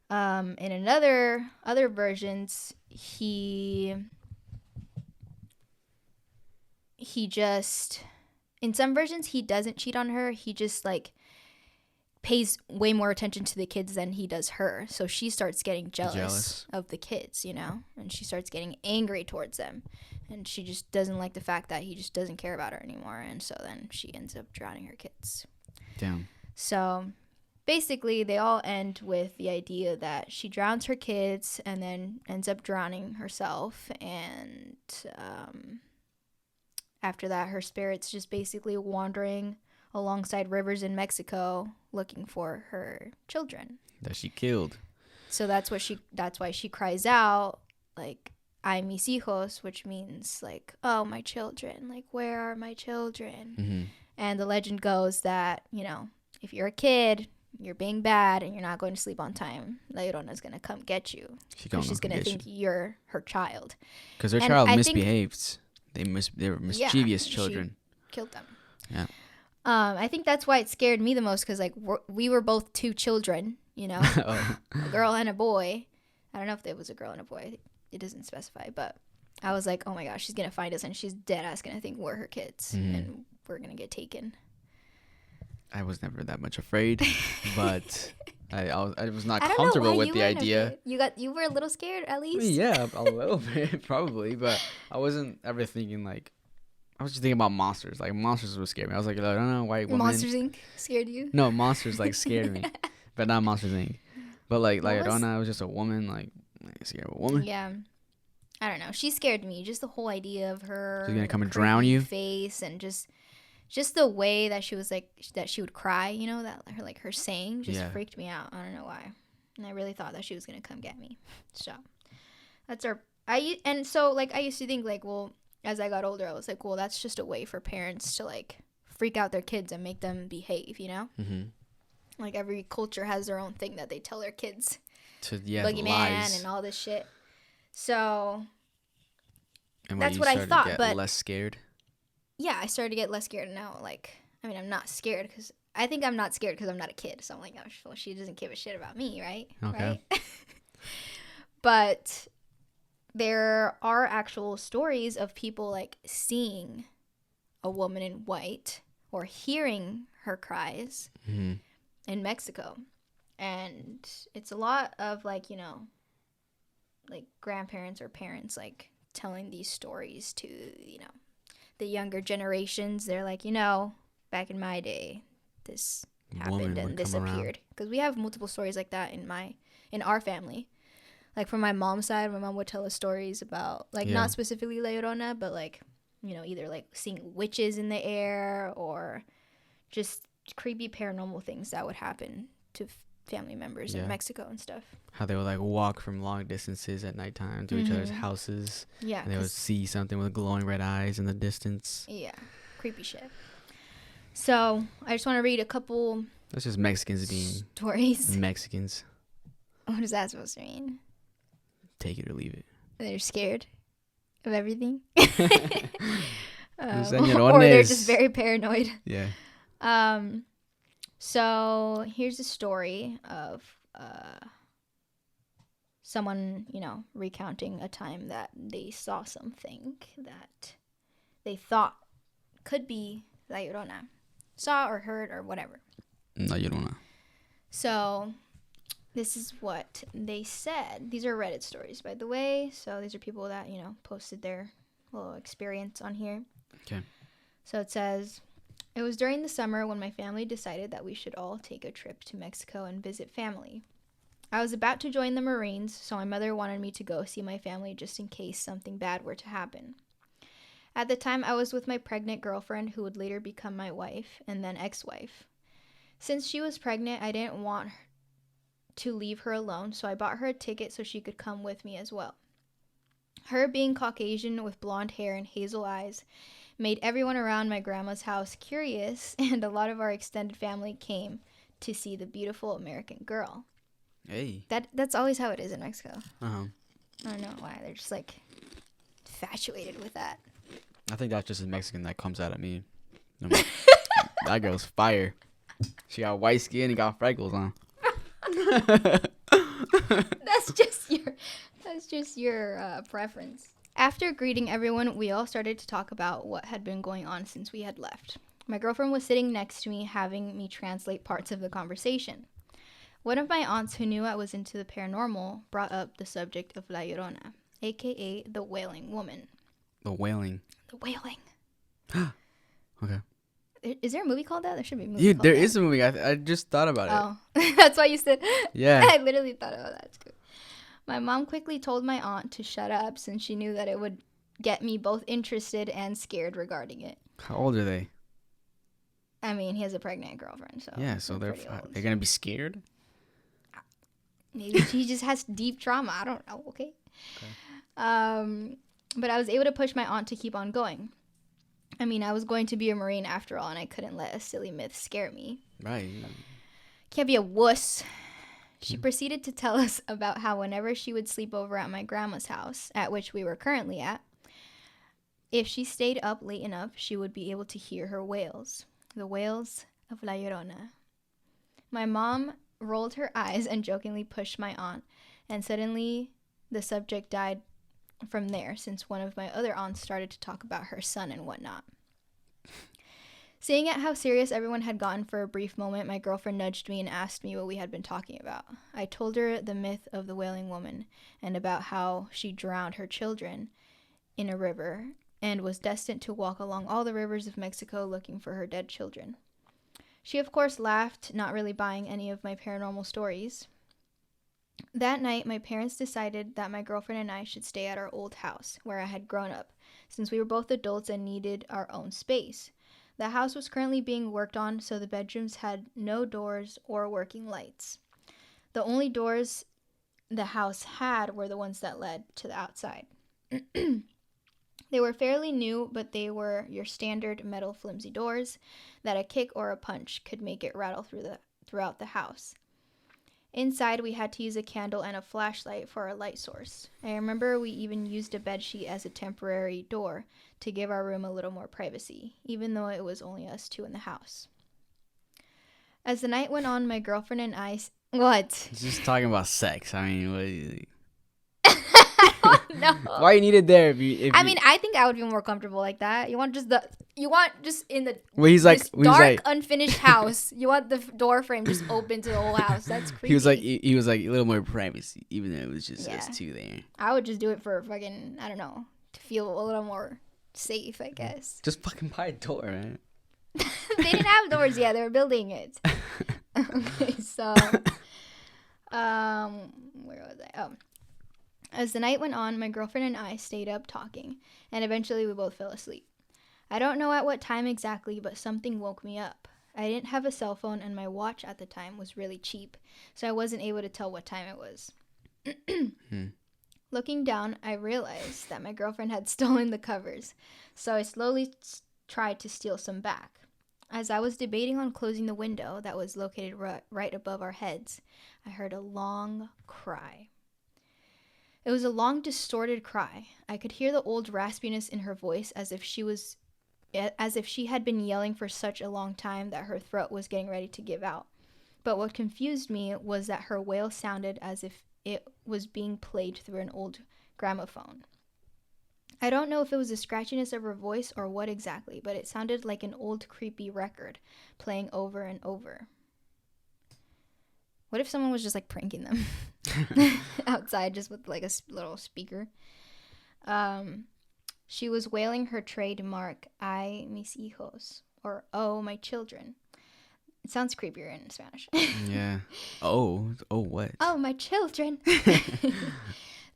In other versions, he just, in some versions, he doesn't cheat on her. He just like pays way more attention to the kids than he does her. So she starts getting jealous of the kids, and she starts getting angry towards them. And she just doesn't like the fact that he just doesn't care about her anymore. And so then she ends up drowning her kids. Damn. So basically they all end with the idea that she drowns her kids and then ends up drowning herself, and after that her spirit's just basically wandering alongside rivers in Mexico looking for her children that she killed. So that's why she cries out like, "Ay mis hijos," which means like, "Oh, my children, like where are my children?" Mm-hmm. And the legend goes that, you know, if you're a kid, you're being bad and you're not going to sleep on time, La Llorona's going to come get you. She's going to think you're her child. Because her child misbehaved. They were mischievous children. She killed them. Yeah. I think that's why it scared me the most, because like we were both two children, you know, a girl and a boy. I don't know if it was a girl and a boy. It doesn't specify, but I was like, oh my gosh, she's going to find us and she's dead ass going to think we're her kids and we're going to get taken. I was never that much afraid, but I was not comfortable with the idea. You were a little scared at least? I mean, yeah, a little bit probably, but I wasn't ever thinking like, I was just thinking about monsters. Like monsters would scare me. I was like, I don't know, white woman. Monsters Inc. scared you? No, monsters like scared me, but not Monsters Inc. But like Llorona was just a woman, like scared of a woman. Yeah, I don't know. She scared me. Just the whole idea of her. She's gonna come and drown you. Face and just the way that she was like that she would cry. You know, that her saying just freaked me out. I don't know why, and I really thought that she was gonna come get me. So that's our. I used to think like, well, as I got older, I was like, well, that's just a way for parents to like freak out their kids and make them behave. You know. Mm-hmm. Like every culture has their own thing that they tell their kids. Boogeyman and all this shit. So that's what I thought. But less scared. Yeah, I started to get less scared now. Like, I mean, I'm not scared because I think I'm not scared because I'm not a kid. So I'm like, oh, well, she doesn't give a shit about me, right? Okay. Right? But there are actual stories of people like seeing a woman in white or hearing her cries. Mm-hmm. In Mexico, and it's a lot of like, you know, like grandparents or parents like telling these stories to, you know, the younger generations. They're like, you know, back in my day this happened and this appeared, because we have multiple stories like that in our family. Like from my mom's side, my mom would tell us stories about like not specifically La Llorona, but like, you know, either like seeing witches in the air or just creepy paranormal things that would happen to family members in Mexico and stuff. How they would like walk from long distances at nighttime to each other's houses. Yeah. And they would see something with glowing red eyes in the distance. Yeah. Creepy shit. So I just want to read a couple. That's just Mexicans being stories. Mexicans. What is that supposed to mean? Take it or leave it. They're scared of everything. Or they're just very paranoid. Yeah. So here's a story of someone, you know, recounting a time that they saw something that they thought could be La Llorona. Saw or heard or whatever. La Llorona. So this is what they said. These are Reddit stories, by the way. So these are people that, you know, posted their little experience on here. Okay. So it says, it was during the summer when my family decided that we should all take a trip to Mexico and visit family. I was about to join the Marines, so my mother wanted me to go see my family just in case something bad were to happen. At the time, I was with my pregnant girlfriend who would later become my wife and then ex-wife. Since she was pregnant, I didn't want to leave her alone, so I bought her a ticket so she could come with me as well. Her being Caucasian with blonde hair and hazel eyes made everyone around my grandma's house curious, and a lot of our extended family came to see the beautiful American girl. Hey. That's always how it is in Mexico. Uh-huh. I don't know why. They're just like infatuated with that. I think that's just a Mexican that comes out at me. That girl's fire. She got white skin and got freckles on. That's just your preference. After greeting everyone, we all started to talk about what had been going on since we had left. My girlfriend was sitting next to me, having me translate parts of the conversation. One of my aunts who knew I was into the paranormal brought up the subject of La Llorona, a.k.a. the Wailing Woman. The Wailing? The Wailing. Okay. Is there a movie called that? There should be a movie Yeah, called there that. is a movie. I just thought about it. Oh, that's why you said. Yeah. I literally thought about that too. My mom quickly told my aunt to shut up since she knew that it would get me both interested and scared regarding it. How old are they? I mean, he has a pregnant girlfriend, so Yeah, so they're pretty old. they're gonna be scared. Maybe he just has deep trauma. I don't know. Okay. But I was able to push my aunt to keep on going. I mean, I was going to be a Marine after all, and I couldn't let a silly myth scare me. Right. Can't be a wuss. She proceeded to tell us about how whenever she would sleep over at my grandma's house, at which we were currently at, if she stayed up late enough, she would be able to hear her wails. The wails of La Llorona. My mom rolled her eyes and jokingly pushed my aunt, and suddenly the subject died from there since one of my other aunts started to talk about her son and whatnot. Seeing at how serious everyone had gotten for a brief moment, my girlfriend nudged me and asked me what we had been talking about. I told her the myth of the wailing woman and about how she drowned her children in a river and was destined to walk along all the rivers of Mexico looking for her dead children. She, of course, laughed, not really buying any of my paranormal stories. That night, my parents decided that my girlfriend and I should stay at our old house, where I had grown up, since we were both adults and needed our own space. The house was currently being worked on, so the bedrooms had no doors or working lights. The only doors the house had were the ones that led to the outside. They were fairly new, but they were your standard metal flimsy doors that a kick or a punch could make it rattle throughout the house. Inside, we had to use a candle and a flashlight for our light source. I remember we even used a bedsheet as a temporary door to give our room a little more privacy, even though it was only us two in the house. As the night went on, my girlfriend and I... What? It's just talking about sex. I mean, what? No. Why you need it there? If I mean, I think I would be more comfortable like that. You want just in the well, he's like, this dark, unfinished house. You want the door frame just open to the whole house. That's creepy. he was like a little more privacy, even though it was just us two there. I would just do it for fucking, I don't know, to feel a little more safe, I guess. Just fucking buy a door, man. They didn't have doors yet. They were building it. Okay, so, where was I? Oh. As the night went on, my girlfriend and I stayed up talking, and eventually we both fell asleep. I don't know at what time exactly, but something woke me up. I didn't have a cell phone, and my watch at the time was really cheap, so I wasn't able to tell what time it was. Looking down, I realized that my girlfriend had stolen the covers, so I slowly tried to steal some back. As I was debating on closing the window that was located right above our heads, I heard a long cry. It was a long, distorted cry. I could hear the old raspiness in her voice as if she had been yelling for such a long time that her throat was getting ready to give out. But what confused me was that her wail sounded as if it was being played through an old gramophone. I don't know if it was the scratchiness of her voice or what exactly, but it sounded like an old creepy record playing over and over. What if someone was just like pranking them outside just with like a little speaker? She was wailing her trademark, ay, mis hijos, or oh, my children. It sounds creepier in Spanish. Yeah. Oh, what? Oh, my children.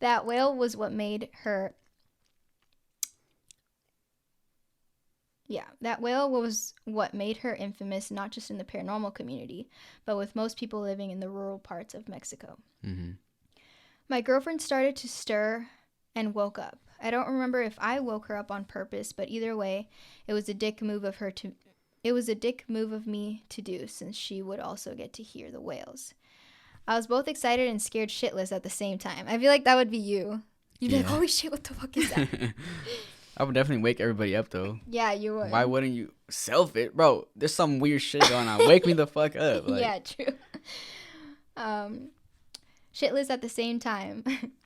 That wail was what made her... Yeah, that wail was what made her infamous, not just in the paranormal community, but with most people living in the rural parts of Mexico. Mm-hmm. My girlfriend started to stir and woke up. I don't remember if I woke her up on purpose, but either way, it was a dick move of me to do, since she would also get to hear the wails. I was both excited and scared shitless at the same time. I feel like that would be you. You'd be like, holy shit, what the fuck is that? I would definitely wake everybody up, though. Yeah, you would. Why wouldn't you? Self it, bro. There's some weird shit going on. Wake me the fuck up. Like. Yeah, true. Shitless at the same time.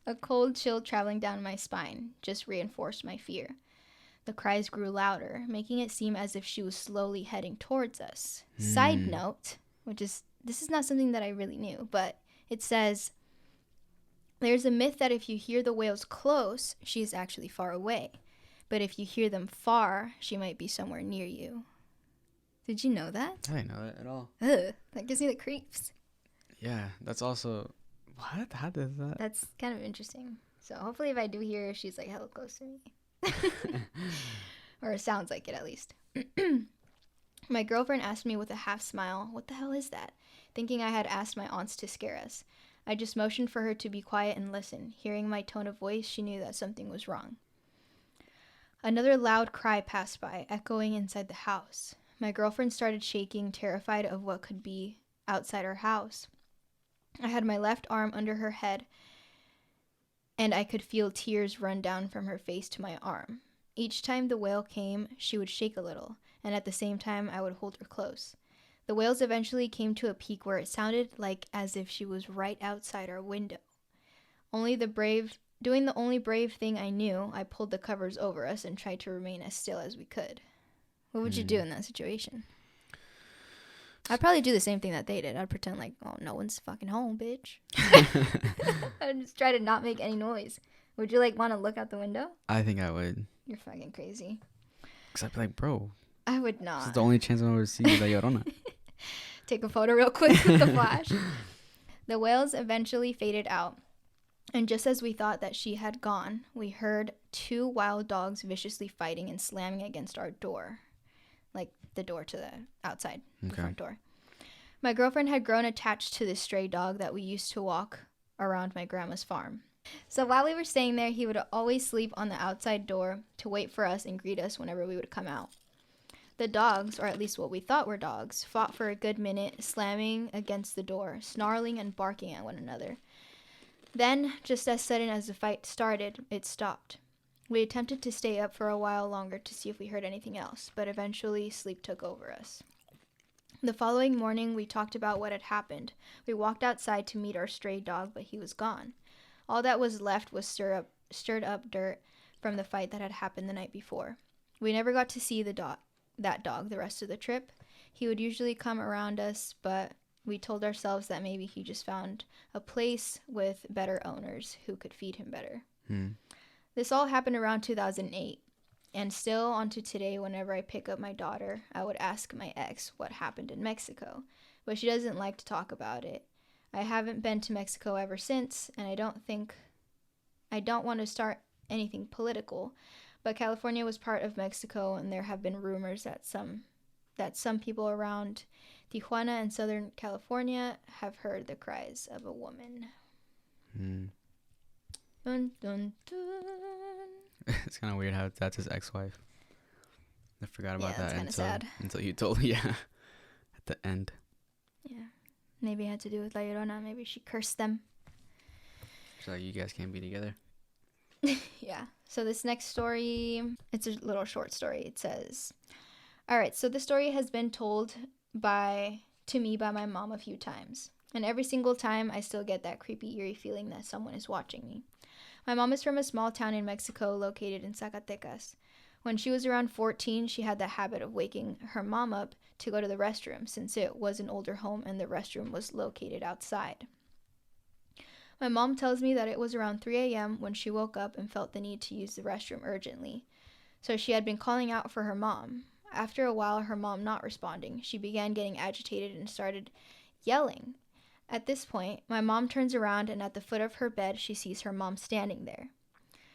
A cold chill traveling down my spine just reinforced my fear. The cries grew louder, making it seem as if she was slowly heading towards us. Side note, this is not something that I really knew, but it says, there's a myth that if you hear the wails close, she is actually far away. But if you hear them far, she might be somewhere near you. Did you know that? I didn't know that at all. Ugh, that gives me the creeps. Yeah, that's also... What? How does that... That's kind of interesting. So hopefully if I do hear her, she's like hella close to me. Or it sounds like it at least. My girlfriend asked me with a half smile, "What the hell is that?" Thinking I had asked my aunts to scare us. I just motioned for her to be quiet and listen. Hearing my tone of voice, she knew that something was wrong. Another loud cry passed by, echoing inside the house. My girlfriend started shaking, terrified of what could be outside her house. I had my left arm under her head, and I could feel tears run down from her face to my arm. Each time the wail came, she would shake a little, and at the same time I would hold her close. The wails eventually came to a peak where it sounded like as if she was right outside our window. Doing the only brave thing I knew, I pulled the covers over us and tried to remain as still as we could. What would you do in that situation? I'd probably do the same thing that they did. I'd pretend like, oh, no one's fucking home, bitch. I'd just try to not make any noise. Would you, like, want to look out the window? I think I would. You're fucking crazy. Because I'd be like, bro. I would not. This is the only chance I'm ever see La Llorona. Take a photo real quick with the flash. The wails eventually faded out. And just as we thought that she had gone, we heard 2 wild dogs viciously fighting and slamming against our door. Like the door to the outside, the front door. My girlfriend had grown attached to this stray dog that we used to walk around my grandma's farm. So while we were staying there, he would always sleep on the outside door to wait for us and greet us whenever we would come out. The dogs, or at least what we thought were dogs, fought for a good minute, slamming against the door, snarling and barking at one another. Then, just as sudden as the fight started, it stopped. We attempted to stay up for a while longer to see if we heard anything else, but eventually sleep took over us. The following morning, we talked about what had happened. We walked outside to meet our stray dog, but he was gone. All that was left was stirred up dirt from the fight that had happened the night before. We never got to see that dog the rest of the trip. He would usually come around us, but we told ourselves that maybe he just found a place with better owners who could feed him better. This all happened around 2008, and still onto today, whenever I pick up my daughter, I would ask my ex what happened in Mexico, but she doesn't like to talk about it. I haven't been to Mexico ever since, and I don't want to start anything political, but California was part of Mexico, and there have been rumors that some people around Tijuana and Southern California have heard the cries of a woman. Dun, dun, dun. It's kind of weird how that's his ex-wife. I forgot about that until you told me, at the end. Yeah. Maybe it had to do with La Llorona. Maybe she cursed them. So you guys can't be together. Yeah. So this next story, it's a little short story. It says, all right, so the story has been told to me by my mom a few times. And every single time, I still get that creepy, eerie feeling that someone is watching me. My mom is from a small town in Mexico located in Zacatecas. When she was around 14, she had the habit of waking her mom up to go to the restroom, since it was an older home and the restroom was located outside. My mom tells me that it was around 3 a.m. when she woke up and felt the need to use the restroom urgently. So she had been calling out for her mom. After a while, her mom not responding, she began getting agitated and started yelling. At this point, my mom turns around, and at the foot of her bed, she sees her mom standing there.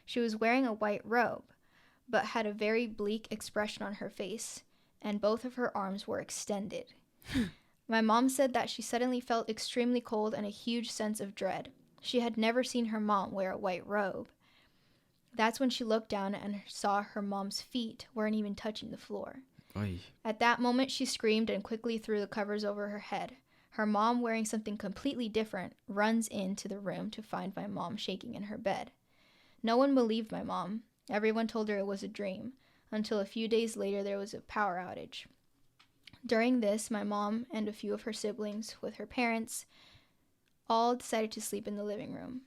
She was wearing a white robe, but had a very bleak expression on her face, and both of her arms were extended. My mom said that she suddenly felt extremely cold and a huge sense of dread. She had never seen her mom wear a white robe. That's when she looked down and saw her mom's feet weren't even touching the floor. Oy. At that moment, she screamed and quickly threw the covers over her head. Her mom, wearing something completely different, runs into the room to find my mom shaking in her bed. No one believed my mom. Everyone told her it was a dream, until a few days later there was a power outage. During this, my mom and a few of her siblings, with her parents, all decided to sleep in the living room.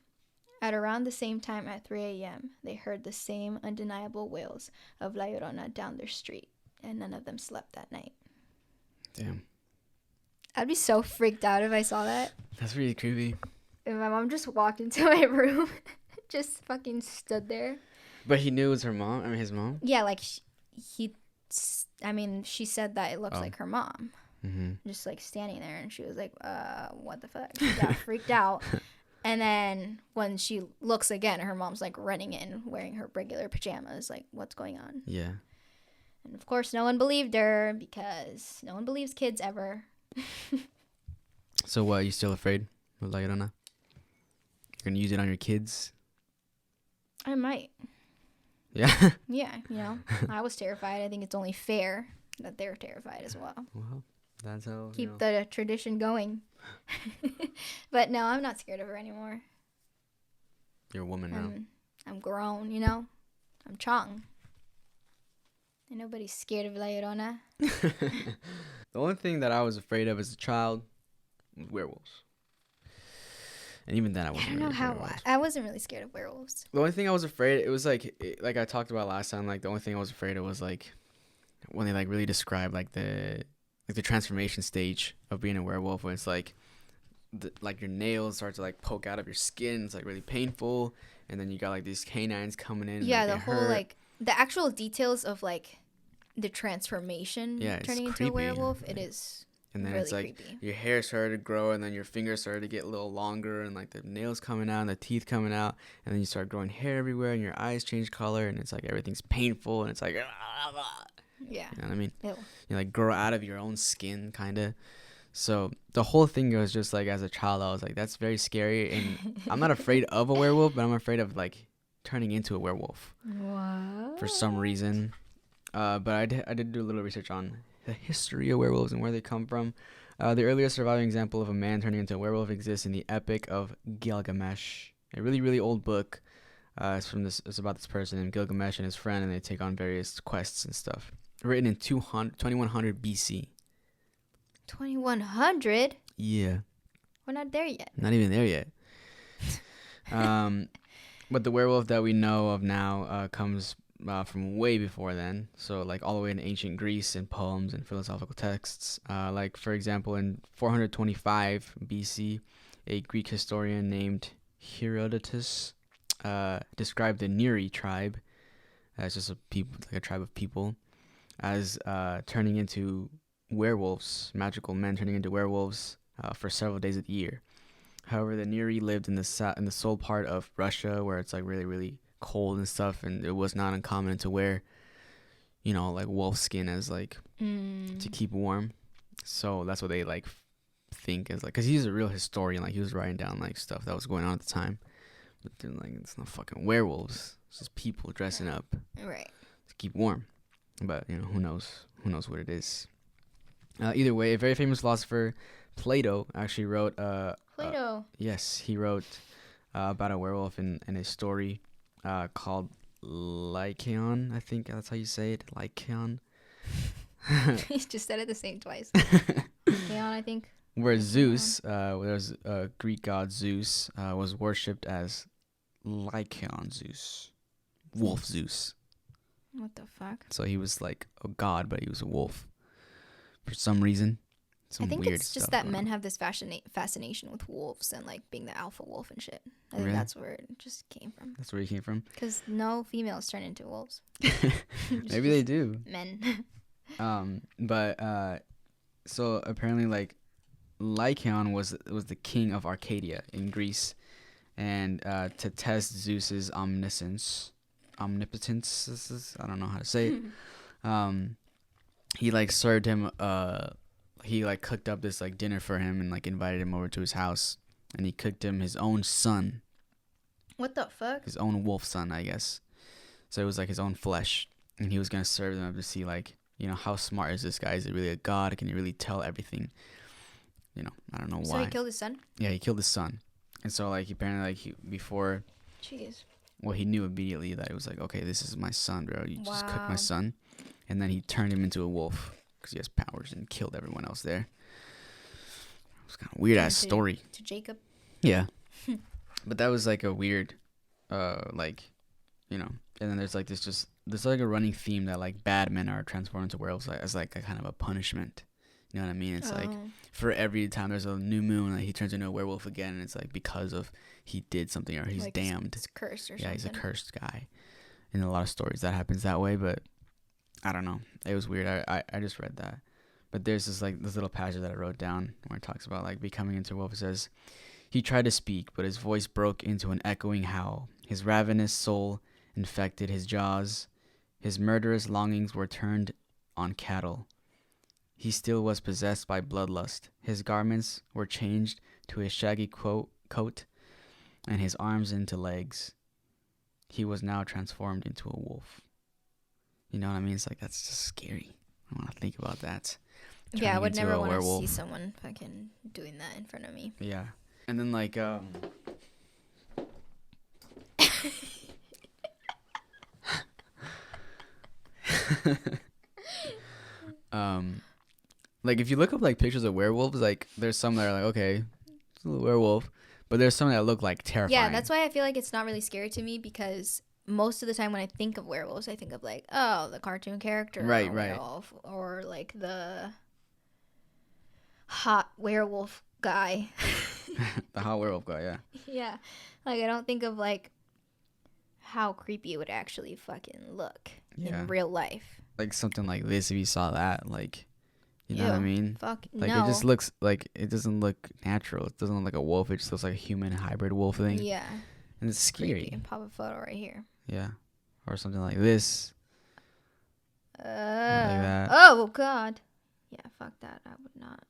At around the same time at 3 a.m., they heard the same undeniable wails of La Llorona down their street, and none of them slept that night. Damn. I'd be so freaked out if I saw that. That's really creepy. If my mom just walked into my room, just fucking stood there. But he knew it was her mom? I mean, his mom? Yeah, like, I mean, she said that it looks like her mom. Mm-hmm. Just like standing there, and she was like, what the fuck? She got freaked out. And then when she looks again, her mom's like running in wearing her regular pajamas. Like, what's going on? Yeah. And of course, no one believed her because no one believes kids ever. So what? You still afraid with La Llorona? You're gonna use it on your kids? I might. Yeah. Yeah, you know, I was terrified. I think it's only fair that they're terrified as well. Well, that's how. Keep the tradition going. But no, I'm not scared of her anymore. You're a woman now. I'm grown, you know. I'm Chong. And nobody's scared of La Llorona. The only thing that I was afraid of as a child was werewolves. And even then, I wasn't. I don't know how. I wasn't really scared of werewolves. The only thing I was afraid, it was like I talked about last time. Like the only thing I was afraid of was like when they like really describe like the transformation stage of being a werewolf, when it's like like your nails start to like poke out of your skin. It's like really painful, and then you got like these canines coming in. Yeah, and, the whole like the actual details of like the transformation turning into a werewolf. It is. And then really it's like creepy. your hair started to grow, and then your fingers started to get a little longer, and like the nails coming out and the teeth coming out, and then you start growing hair everywhere, and your eyes change color, and it's like everything's painful, and it's like, yeah, you know what I mean? Ew. You like grow out of your own skin, kind of. So the whole thing was just like, as a child, I was like, that's very scary, and I'm not afraid of a werewolf, but I'm afraid of like turning into a werewolf. What? For some reason. But I did do a little research on the history of werewolves and where they come from. The earliest surviving example of a man turning into a werewolf exists in the Epic of Gilgamesh, a really, really old book. It's about this person named Gilgamesh and his friend, and they take on various quests and stuff. Written in 2100 BC. 2100? Yeah. We're not there yet. Not even there yet. But the werewolf that we know of now comes from way before then, so like all the way in ancient Greece and poems and philosophical texts. Like for example, in 425 BC, a Greek historian named Herodotus described the Neri tribe as just a tribe of people, as turning into werewolves, magical men turning into werewolves for several days of the year. However, the Neri lived in the sole part of Russia where it's like really, really cold and stuff, and it was not uncommon to wear, you know, like wolf skin as like to keep warm. So that's what they like think is like, because he's a real historian, like he was writing down like stuff that was going on at the time. But they're like, it's not fucking werewolves, it's just people dressing up Right. to keep warm. But you know, who knows what it is. Either way, a very famous philosopher, Plato, actually wrote Plato. yes, he wrote about a werewolf in a story called Lycaon. I think that's how you say it, Lycaon. He just said it the same twice. Lycaon, I think. Where Zeus, there's a Greek god Zeus, was worshipped as Lycaon Zeus, Wolf Zeus. What the fuck? So he was like a god, but he was a wolf for some reason. I think it's just that men have this fascination with wolves and like being the alpha wolf and shit. I think that's where it just came from. That's where he came from. Because no females turn into wolves. Maybe they do. Men. So apparently, like, Lycaon was the king of Arcadia in Greece, and to test Zeus's omnipotence, I don't know how to say it. He like served him he like cooked up this like dinner for him and like invited him over to his house, and he cooked him his own son. What the fuck? His own wolf son, I guess. So it was like his own flesh, and he was gonna serve them up to see like, you know, how smart is this guy? Is he really a god? Can he really tell everything? You know, I don't know why. So he killed his son? Yeah, he killed his son, and so like apparently like before. Jeez. Well, he knew immediately that it was like, okay, this is my son, bro. You just cooked my son, and then he turned him into a wolf because he has powers and killed everyone else there. It was kind of weird ass story. To Jacob. Yeah, but that was like a weird, like, you know. And then there's like there's like a running theme that like bad men are transformed into werewolves as like a kind of a punishment. You know what I mean? It's like for every time there's a new moon, like he turns into a werewolf again, and it's like because of he did something or he's like damned. He's cursed or something. Yeah, he's a cursed guy. In a lot of stories that happens that way, but I don't know. It was weird. I just read that. But there's this little passage that I wrote down where it talks about like becoming into a wolf. It says, he tried to speak, but his voice broke into an echoing howl. His ravenous soul infected his jaws. His murderous longings were turned on cattle. He still was possessed by bloodlust. His garments were changed to a shaggy coat, and his arms into legs. He was now transformed into a wolf. You know what I mean? It's like, that's just scary. I want to think about that. Yeah, I would never want to werewolf. see someone fucking doing that in front of me. Yeah. And then like like if you look up like pictures of werewolves, like there's some that are like, okay, it's a little werewolf, but there's some that look like terrifying. Yeah, that's why I feel like it's not really scary to me, because most of the time when I think of werewolves, I think of like, oh, the cartoon character, right, werewolf, or like the hot werewolf guy. The hot werewolf guy, yeah. Yeah, like I don't think of like how creepy it would actually fucking look in real life. Like something like this, if you saw that, like, you know what I mean? Fuck like no. It just looks like, it doesn't look natural. It doesn't look like a wolf. It just looks like a human hybrid wolf thing. Yeah. And it's scary. Creepy. And pop a photo right here. Yeah. Or something like this. Like that. Oh God. Yeah, fuck that. I would not.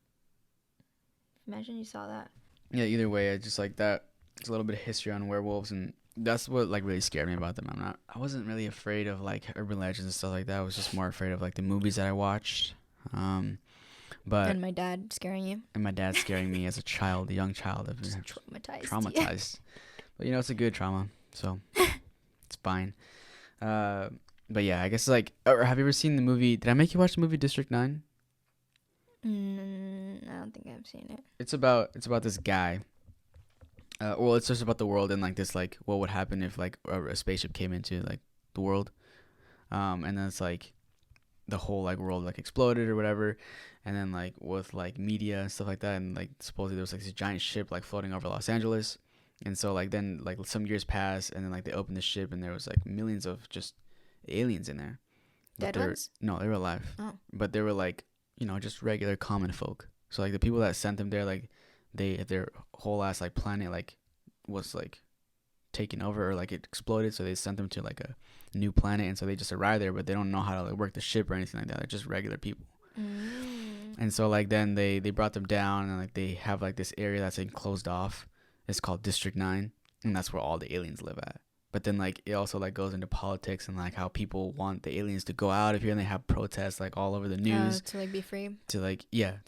Imagine you saw that. Yeah, either way, I just like that. There's a little bit of history on werewolves, and that's what like really scared me about them. I wasn't really afraid of like urban legends and stuff like that. I was just more afraid of like the movies that I watched. But and my dad scaring you. And my dad scaring me as a child, a young child. I've been traumatized. But you know, it's a good trauma, so it's fine. But yeah, I guess like, or have you ever seen the movie? Did I make you watch the movie District 9? I don't think I've seen it. It's about this guy. Well, it's just about the world and like this, like what would happen if like a spaceship came into like the world, and then it's like the whole like world like exploded or whatever, and then like with like media and stuff like that, and like supposedly there was like this giant ship like floating over Los Angeles, and so like then like some years passed, and then like they opened the ship and there was like millions of just aliens in there. Dead ones? No, they were alive. Oh. But they were like, you know, just regular common folk. So like the people that sent them there, like their whole ass like planet like was like taken over or like it exploded, so they sent them to like a new planet, and so they just arrived there, but they don't know how to like work the ship or anything like that. They're just regular people. And so like then they brought them down, and like they have like this area that's like closed off. It's called District 9, and that's where all the aliens live at. But then like it also like goes into politics and like how people want the aliens to go out of here, and they have protests like all over the news to like be free. To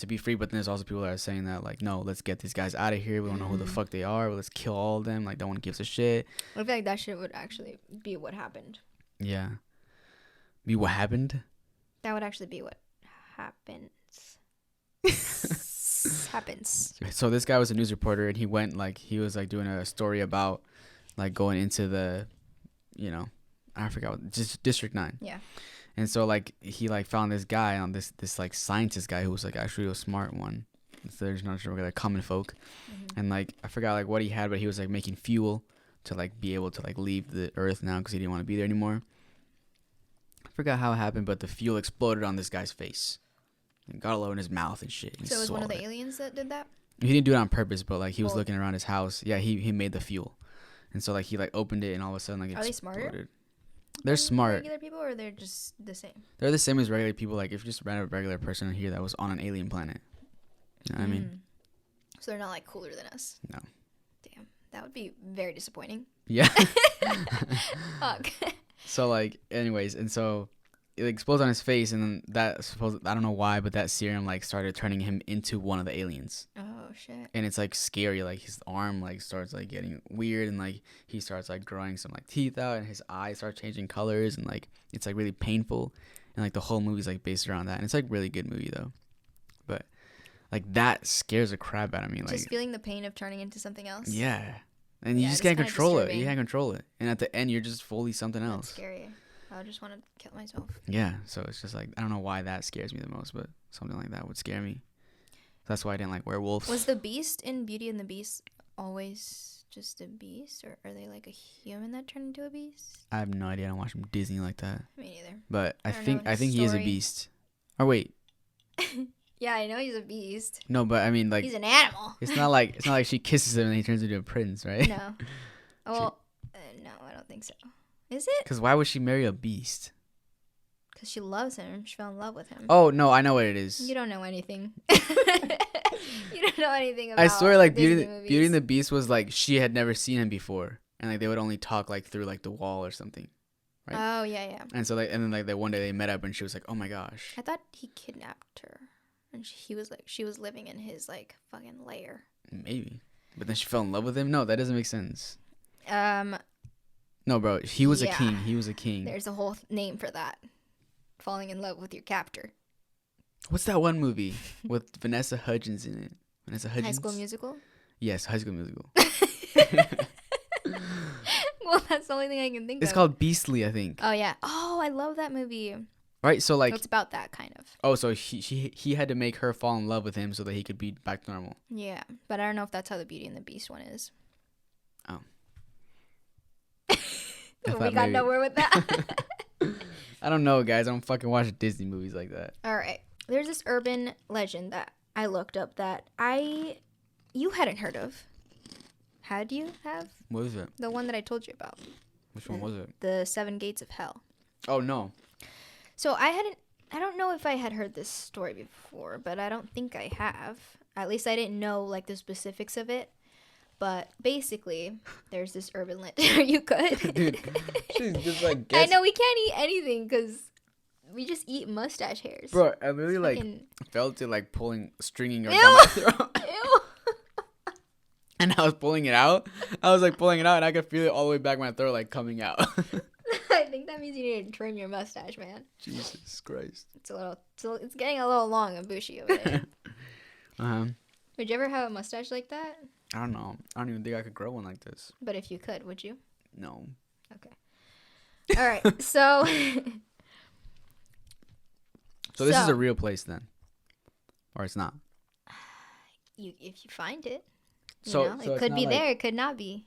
be free. But then there's also people that are saying that like, no, let's get these guys out of here. We don't know who the fuck they are. Let's kill all of them. Like no one gives a shit. I feel like that shit would actually be what happened. Yeah. Be what happened? That would actually be what happens. Happens. So this guy was a news reporter, and he was like doing a story about like going into the, you know, I forgot what, just District 9. Yeah. And so like he like found this guy on this like scientist guy who was like actually a smart one. So there's not regular common folk. And like I forgot like what he had, but he was like making fuel to like be able to like leave the earth now because he didn't want to be there anymore. I forgot how it happened, but the fuel exploded on this guy's face and got all over in his mouth and shit. So it was one of the aliens that did that? He didn't do it on purpose, but like he was looking around his house. Yeah, he made the fuel. And so like he like opened it, and all of a sudden like it exploded. Are they smarter? They're smart. Regular people, or they're just the same? They're the same as regular people. Like if you just ran a regular person here that was on an alien planet. You know what I mean? So they're not like cooler than us. No. Damn, that would be very disappointing. Yeah. Fuck. So like, anyways, and so it explodes on his face, and then I don't know why, but that serum like started turning him into one of the aliens. Oh shit. And it's like scary, like his arm like starts like getting weird, and like he starts like growing some like teeth out, and his eyes start changing colors, and like it's like really painful, and like the whole movie's like based around that, and it's like really good movie though. But like that scares the crap out of me. Like just feeling the pain of turning into something else. Yeah. And you just can't control it. You can't control it. And at the end, you're just fully something else. That's scary. I would just want to kill myself. Yeah. So it's just like, I don't know why that scares me the most, but something like that would scare me. That's why I didn't like Werewolf. Was the Beast in Beauty and the Beast always just a beast, or are they like a human that turned into a beast? I have no idea. I don't watch Disney like that. Me neither. But I don't know think his he is a story. beast. Oh wait, Yeah, I know he's a beast. no, but I mean like He's an animal. it's not like she kisses him and he turns into a prince, right? No. Well, no, I don't think so. Is it? Because why would she marry a beast? Because she loves him. She fell in love with him. Oh no, I know what it is. You don't know anything. You don't know anything about I swear, like Disney Beauty and the movies. Beast was like she had never seen him before, and like they would only talk like through like the wall or something, right? Oh yeah, yeah. And so like and then like that one day they met up and she was like, oh my gosh. I thought he kidnapped her, and she was living in his like fucking lair. Maybe, but then she fell in love with him. No, that doesn't make sense. Um, No, bro, he was a Yeah. king. He was a king. there's a whole name for that. Falling in love with your captor. What's that one movie with Vanessa Hudgens in it? Vanessa Hudgens. High School Musical. Yes, High School Musical. Well, that's the only thing I can think of. It's called Beastly, I think. Oh yeah. Oh, I love that movie. Right, so like, It's about that kind of. oh, so he had to make her fall in love with him so that he could be back to normal. Yeah, but I don't know if that's how the Beauty and the Beast one is. Oh. We thought got maybe- nowhere with that. I don't know, guys. I don't fucking watch Disney movies like that. All right. There's this urban legend that I looked up that you hadn't heard of. Had you have? What is it? The one that I told you about. Which one was it? The 7 Gates of Hell. Oh, no. So I don't know if I had heard this story before, but I don't think I have. At least I didn't know like the specifics of it. But basically, there's this urban legend. You could. Dude, she's just like, I know we can't eat anything because we just eat mustache hairs. Bro, I really like Fucking- felt it like stringing her Ew. down my throat. Ew. And I was pulling it out. I was like pulling it out and I could feel it all the way back my throat like coming out. I think that means you need to trim your mustache, man. Jesus Christ. It's getting a little long and bushy over there. Uh-huh. Would you ever have a mustache like that? I don't know. I don't even think I could grow one like this. But if you could, would you? No. Okay. All right. So. So this is a real place then? Or it's not? If you find it. So it it's could not be like- there. It could not be.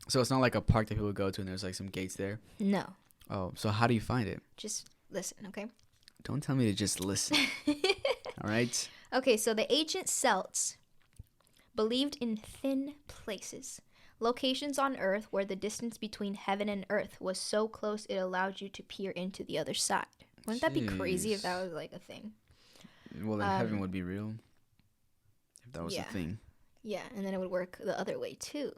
So it's not like a park that people go to and there's like some gates there? No. Oh, so how do you find it? Just listen, okay? Don't tell me to just listen. All right? Okay, so the ancient Celts believed in thin places, locations on Earth where the distance between heaven and Earth was so close it allowed you to peer into the other side. Wouldn't that be crazy if that was like a thing? Well, then heaven would be real. If that was yeah. a thing. Yeah, and then it would work the other way too.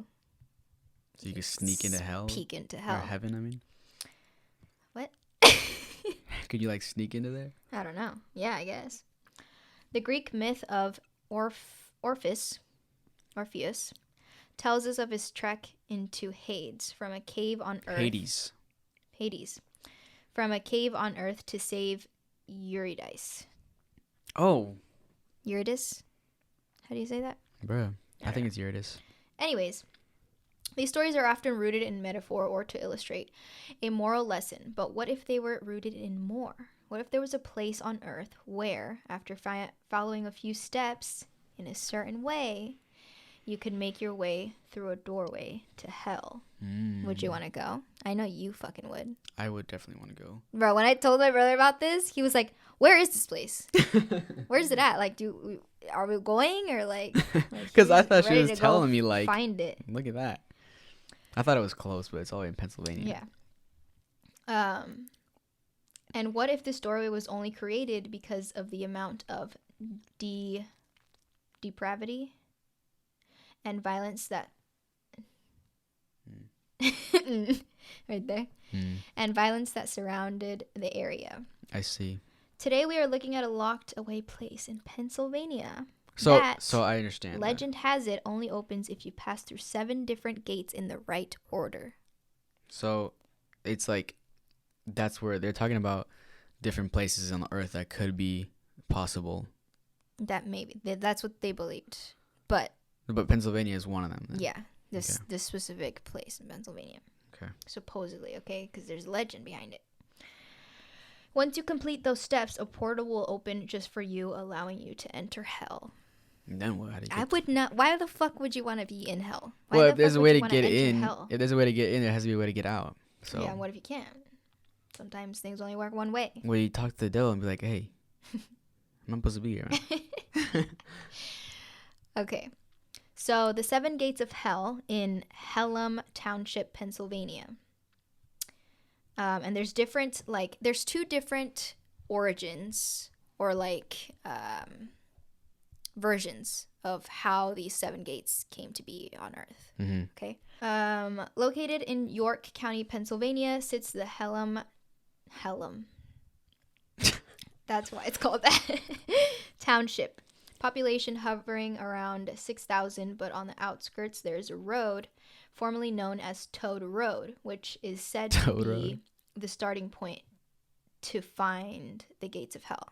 So you could sneak into hell? Peek into Or hell. heaven, I mean? What? Could you like sneak into there? I don't know. Yeah, I guess. The Greek myth of Orpheus tells us of his trek into Hades from a cave on Earth. Hades. From a cave on Earth to save Eurydice. Oh. Eurydice? How do you say that? Bruh. I think it's Eurydice. Anyways, these stories are often rooted in metaphor or to illustrate a moral lesson. But what if they were rooted in more? What if there was a place on Earth where, after following a few steps in a certain way, you could make your way through a doorway to hell? Would you want to go? I know you fucking would. I would definitely want to go. Bro, when I told my brother about this, he was like, where is this place? Where's it at? Like, are we going or like? Because I thought she ready was to go telling me like, find it. look at that. I thought it was close, but it's all in Pennsylvania. Yeah. And what if this doorway was only created because of the amount of depravity and violence that right there, and violence that surrounded the area? I see. Today we are looking at a locked away place in Pennsylvania. So that, I understand. legend has it, only opens if you pass through 7 different gates in the right order. So it's like that's where they're talking about different places on the earth that could be possible. That's what they believed. But Pennsylvania is one of them. Then. yeah, this Okay. this specific place in Pennsylvania. Okay. Supposedly, okay, because there's legend behind it. Once you complete those steps, a portal will open just for you, allowing you to enter hell. And then what? How do you I get would not. Why the fuck would you want to be in hell? Why well, the if there's fuck a would way you to wanna get enter in, hell? if there's a way to get in, there has to be a way to get out. So Yeah, and what if you can't? Sometimes things only work one way. well, you talk to the devil and be like, "Hey, I'm not supposed to be here." Man. Okay. So the seven gates of hell in Hellam Township, Pennsylvania. And there's different, like, there's two different origins or like versions of how these seven gates came to be on Earth. Mm-hmm. Okay. Located in York County, Pennsylvania, sits the Hellam. That's why it's called that. Township. Population hovering around 6,000, but on the outskirts there's a road formerly known as Toad Road, which is said to be the starting point to find the gates of hell.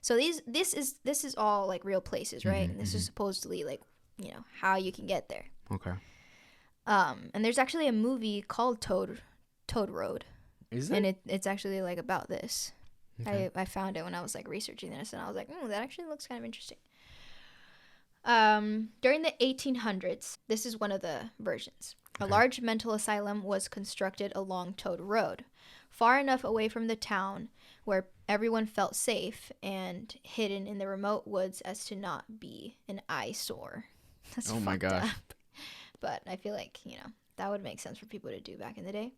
So this is all like real places, right? Mm-hmm, and this is supposedly like, you know, how you can get there. Okay. And there's actually a movie called Toad Road. Is it? And it's actually like about this. Okay. I found it when I was like researching this, and I was like, that actually looks kind of interesting. During the 1800s, this is one of the versions. A large mental asylum was constructed along Toad Road, far enough away from the town where everyone felt safe and hidden in the remote woods as to not be an eyesore. That's oh my gosh. up. But I feel like, you know, that would make sense for people to do back in the day.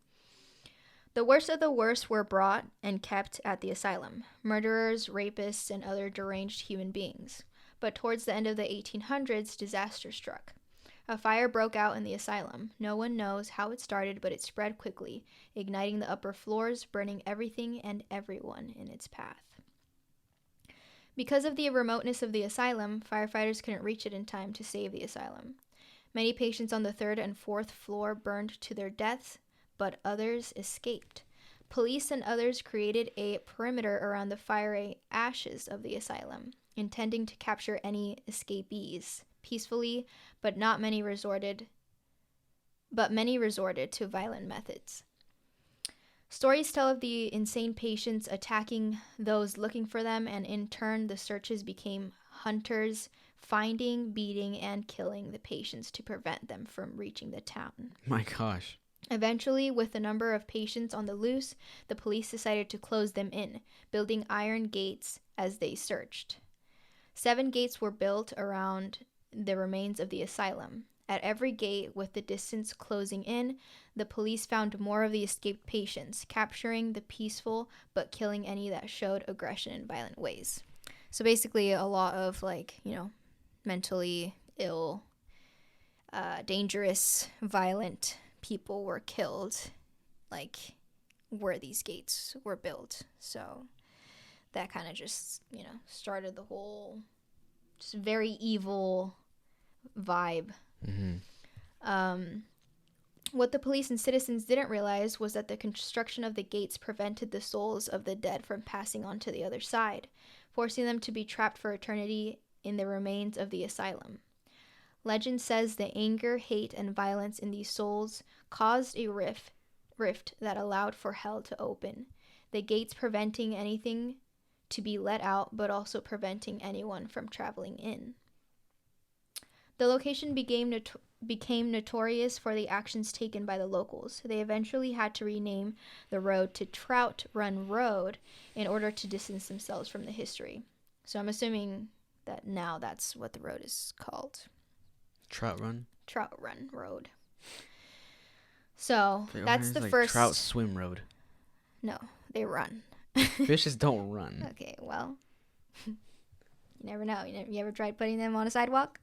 The worst of the worst were brought and kept at the asylum. Murderers, rapists, and other deranged human beings. But towards the end of the 1800s, disaster struck. A fire broke out in the asylum. No one knows how it started, but it spread quickly, igniting the upper floors, burning everything and everyone in its path. Because of the remoteness of the asylum, firefighters couldn't reach it in time to save the asylum. Many patients on the third and fourth floor burned to their deaths, but others escaped. Police and others created a perimeter around the fiery ashes of the asylum, intending to capture any escapees peacefully, but many resorted to violent methods. Stories tell of the insane patients attacking those looking for them, and in turn the searches became hunters finding, beating, and killing the patients to prevent them from reaching the town. My gosh. Eventually, with the number of patients on the loose, the police decided to close them in, building iron gates as they searched. 7 gates were built around the remains of the asylum. At every gate, with the distance closing in, the police found more of the escaped patients, capturing the peaceful but killing any that showed aggression in violent ways. So basically a lot of, like, you know, mentally ill, dangerous, violent people were killed, like, where these gates were built. So that kind of just, you know, started the whole just very evil vibe. Mm-hmm. What the police and citizens didn't realize was that the construction of the gates prevented the souls of the dead from passing on to the other side, forcing them to be trapped for eternity in the remains of the asylum. Legend says the anger, hate, and violence in these souls caused a rift that allowed for hell to open, the gates preventing anything to be let out, but also preventing anyone from traveling in. The location became notorious for the actions taken by the locals. They eventually had to rename the road to Trout Run Road in order to distance themselves from the history. So I'm assuming that now that's what the road is called. Trout Run Road. So that's the like first. Trout Swim Road. No, they run. Fishes don't run. Okay, well, you never know. You ever tried putting them on a sidewalk?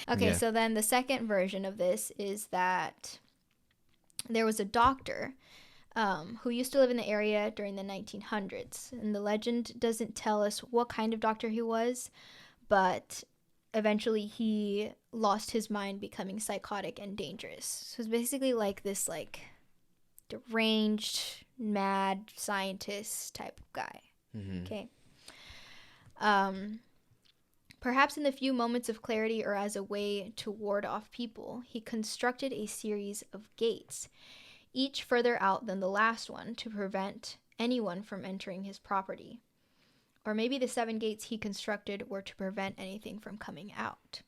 Okay, Yeah. So then the second version of this is that there was a doctor who used to live in the area during the 1900s. And the legend doesn't tell us what kind of doctor he was, but eventually he lost his mind, becoming psychotic and dangerous. So it's basically like this, like, deranged, mad scientist type of guy. Mm-hmm. Okay. Perhaps in the few moments of clarity or as a way to ward off people, he constructed a series of gates, each further out than the last one, to prevent anyone from entering his property. or maybe the 7 gates he constructed were to prevent anything from coming out.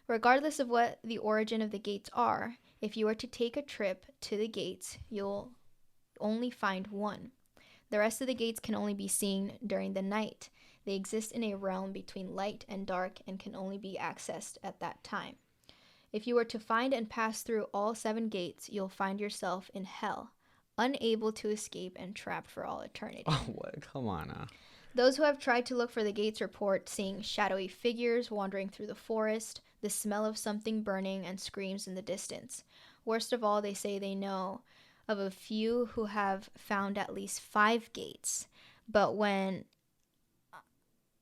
Regardless of what the origin of the gates are, if you were to take a trip to the gates, you'll only find one. The rest of the gates can only be seen during the night. They exist in a realm between light and dark and can only be accessed at that time. If you were to find and pass through all 7 gates, you'll find yourself in hell, unable to escape and trapped for all eternity. Oh, what? Come on now. Those who have tried to look for the gates report seeing shadowy figures wandering through the forest, the smell of something burning, and screams in the distance. Worst of all, they say they know of a few who have found at least 5 gates, but when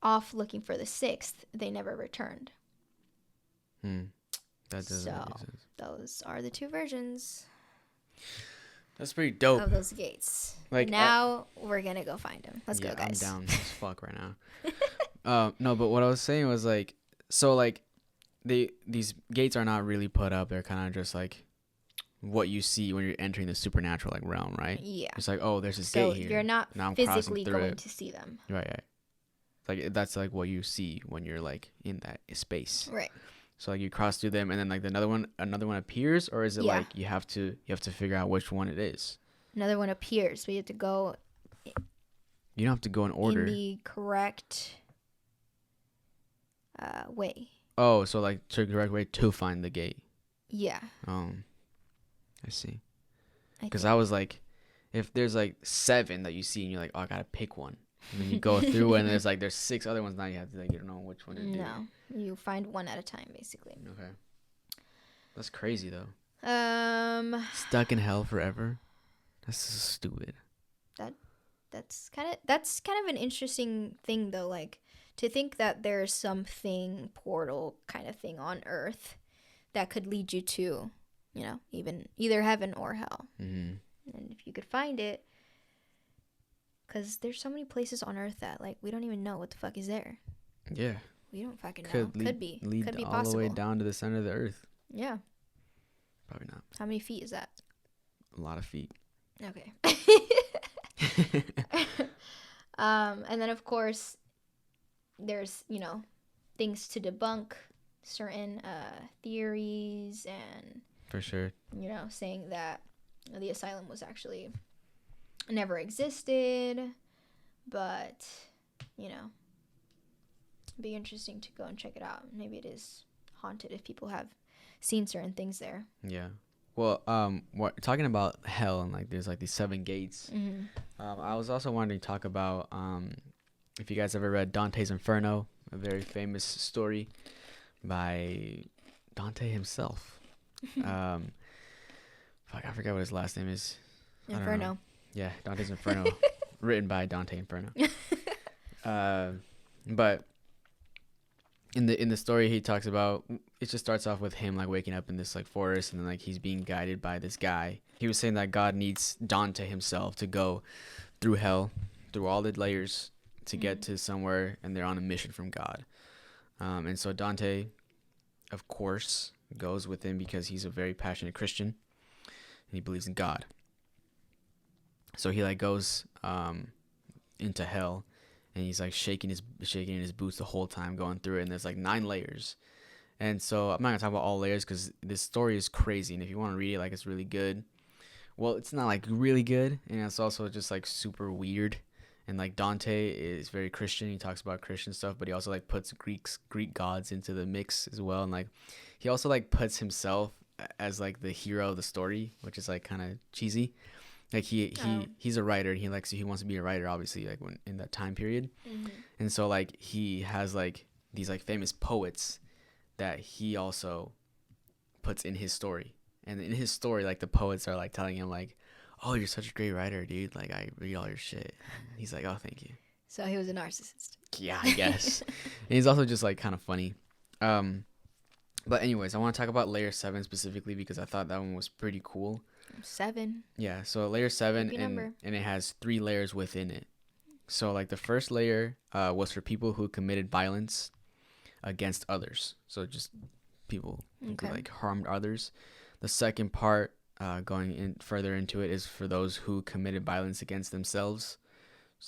off looking for the 6th, they never returned. That doesn't make sense. Those are the 2 versions. That's pretty dope. Of those gates. Like now we're gonna go find them. Let's go, guys. I'm down as fuck right now. No, but what I was saying was like, so like, these gates are not really put up. They're kind of just like what you see when you're entering the supernatural like realm, right? Yeah. It's like, oh, there's this gate here. So you're not physically going to see them. Right. Like that's like what you see when you're like in that space. Right. So like you cross through them, and then like another one appears, or is it like you have to figure out which one it is? Another one appears, but you have to go. You don't have to go in order. In the correct way. Oh, so like the correct way to find the gate. Yeah. I see. Because I was like, if there's like 7 that you see, and you're like, oh, I gotta pick one, and then you go through, and there's 6 other ones. Now you have to like, you don't know which one to do. No, you find one at a time, basically. Okay. That's crazy though. Stuck in hell forever. That's so stupid. That's kind of an interesting thing though, like to think that there's something portal kind of thing on Earth that could lead you to, you know, even either heaven or hell. Mm-hmm. And if you could find it, because there's so many places on Earth that like we don't even know what the fuck is there. Yeah. We don't fucking know. Could be all possible. The way down to the center of the Earth. Yeah. Probably not. How many feet is that? A lot of feet. Okay. And then of course there's, you know, things to debunk certain theories, and for sure, you know, saying that the asylum was actually never existed, but you know, it'd be interesting to go and check it out. Maybe it is haunted if people have seen certain things there. Yeah. Well, what talking about hell, and like there's like these 7 gates. Mm-hmm. I was also wanting to talk about if you guys ever read Dante's Inferno, a very famous story by Dante himself. Fuck, I forgot what his last name is. Inferno. Yeah, Dante's Inferno, written by Dante Inferno. But in the story, he talks about, it just starts off with him like waking up in this like forest, and then like he's being guided by this guy. He was saying that God needs Dante himself to go through hell, through all the layers to get to somewhere, and they're on a mission from God. And so Dante, of course, goes with him because he's a very passionate Christian and he believes in God. So he like goes into hell, and he's like shaking in his boots the whole time going through it, and there's like 9 layers. And so I'm not gonna talk about all layers because this story is crazy, and if you want to read it, like it's really good. Well, it's not like really good, and it's also just like super weird. And like Dante is very Christian. He talks about Christian stuff, but he also like puts Greek gods into the mix as well. And like he also like puts himself as like the hero of the story, which is like kind of cheesy. Like he's a writer, and he wants to be a writer, obviously, like when in that time period. Mm-hmm. And so like he has like these like famous poets that he also puts in his story. And in his story, like the poets are like telling him like, oh, you're such a great writer, dude. Like, I read all your shit. And he's like, oh, thank you. So he was a narcissist. Yeah, I guess. And he's also just like kind of funny. But anyways, I want to talk about layer 7 specifically because I thought that one was pretty cool. 7. Yeah, so layer 7, and it has 3 layers within it. So like the first layer was for people who committed violence against others. So just people who like harmed others. The second part, going in further into it, is for those who committed violence against themselves.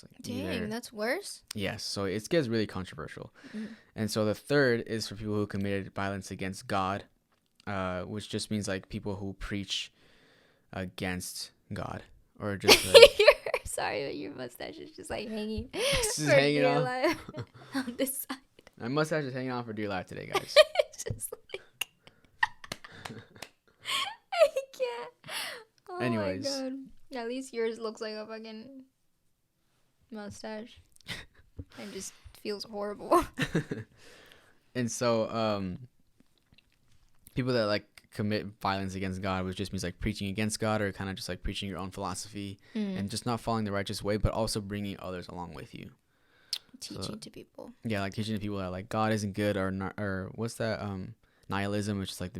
It's like Dang, that's worse. Yes, so it gets really controversial. And so the third is for people who committed violence against God, which just means like people who preach against God or just like Sorry, but your mustache is just like hanging. it's just hanging off on this side. My mustache is hanging off for dear life today, guys. It's just like I can't. Oh Anyways. my god. At least yours looks like a fucking mustache. It just feels horrible. And so people that like commit violence against God, which just means like preaching against God or kind of just like preaching your own philosophy and just not following the righteous way, but also bringing others along with you. Teaching to people. Yeah, like teaching to people that like God isn't good or what's that nihilism, which is like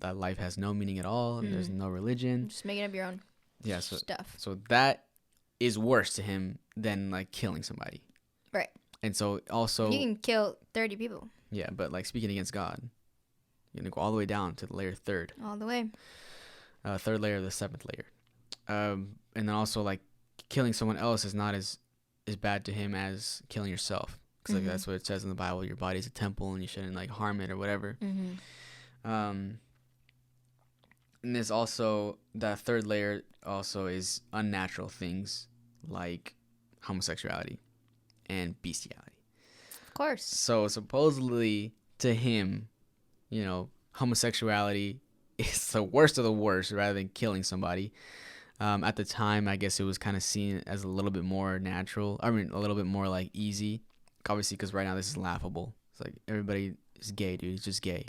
that life has no meaning at all and there's no religion. Just making up your own stuff. So that is worse to him than like killing somebody. Right. And so also you can kill 30 people. Yeah, but like speaking against God, you're gonna go all the way down to the layer third. All the way. Third layer, the seventh layer. And then also like killing someone else is not as bad to him as killing yourself. Because like that's what it says in the Bible. Your body is a temple and you shouldn't like harm it or whatever. And there's also that third layer also is unnatural things like homosexuality and bestiality. Of course. So supposedly to him, you know, homosexuality is the worst of the worst rather than killing somebody. At the time, I guess it was kind of seen as a little bit more natural. I mean, a little bit more like easy. Obviously, because right now this is laughable. It's like everybody is gay, dude. He's just gay.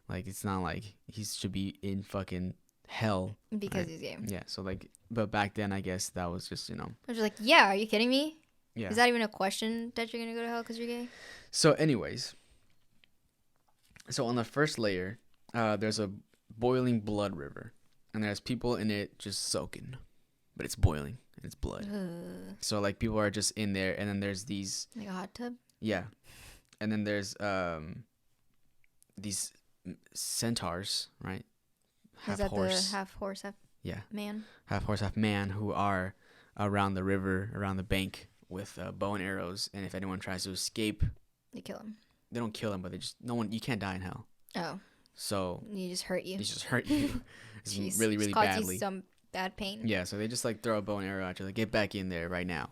Like, it's not like he should be in fucking hell. Because he's gay. Yeah, so like, but back then, I guess that was just, you know. I was like, yeah, are you kidding me? Yeah. Is that even a question that you're going to go to hell because you're gay? So anyways, so on the first layer, there's a boiling blood river. And there's people in it just soaking. But it's boiling. And it's blood. So, like, people are just in there. And then there's these... Like a hot tub? Yeah. And then there's these centaurs, right? Is that the half horse, half man? Half horse, half man who are around the river, around the bank with bow and arrows. And if anyone tries to escape... They kill him. They don't kill him, but they just... You can't die in hell. Oh. So... They just hurt you. They just hurt you. Jeez, really, really cause badly. You some bad pain. Yeah, so they just like throw a bow and arrow at you, like get back in there right now.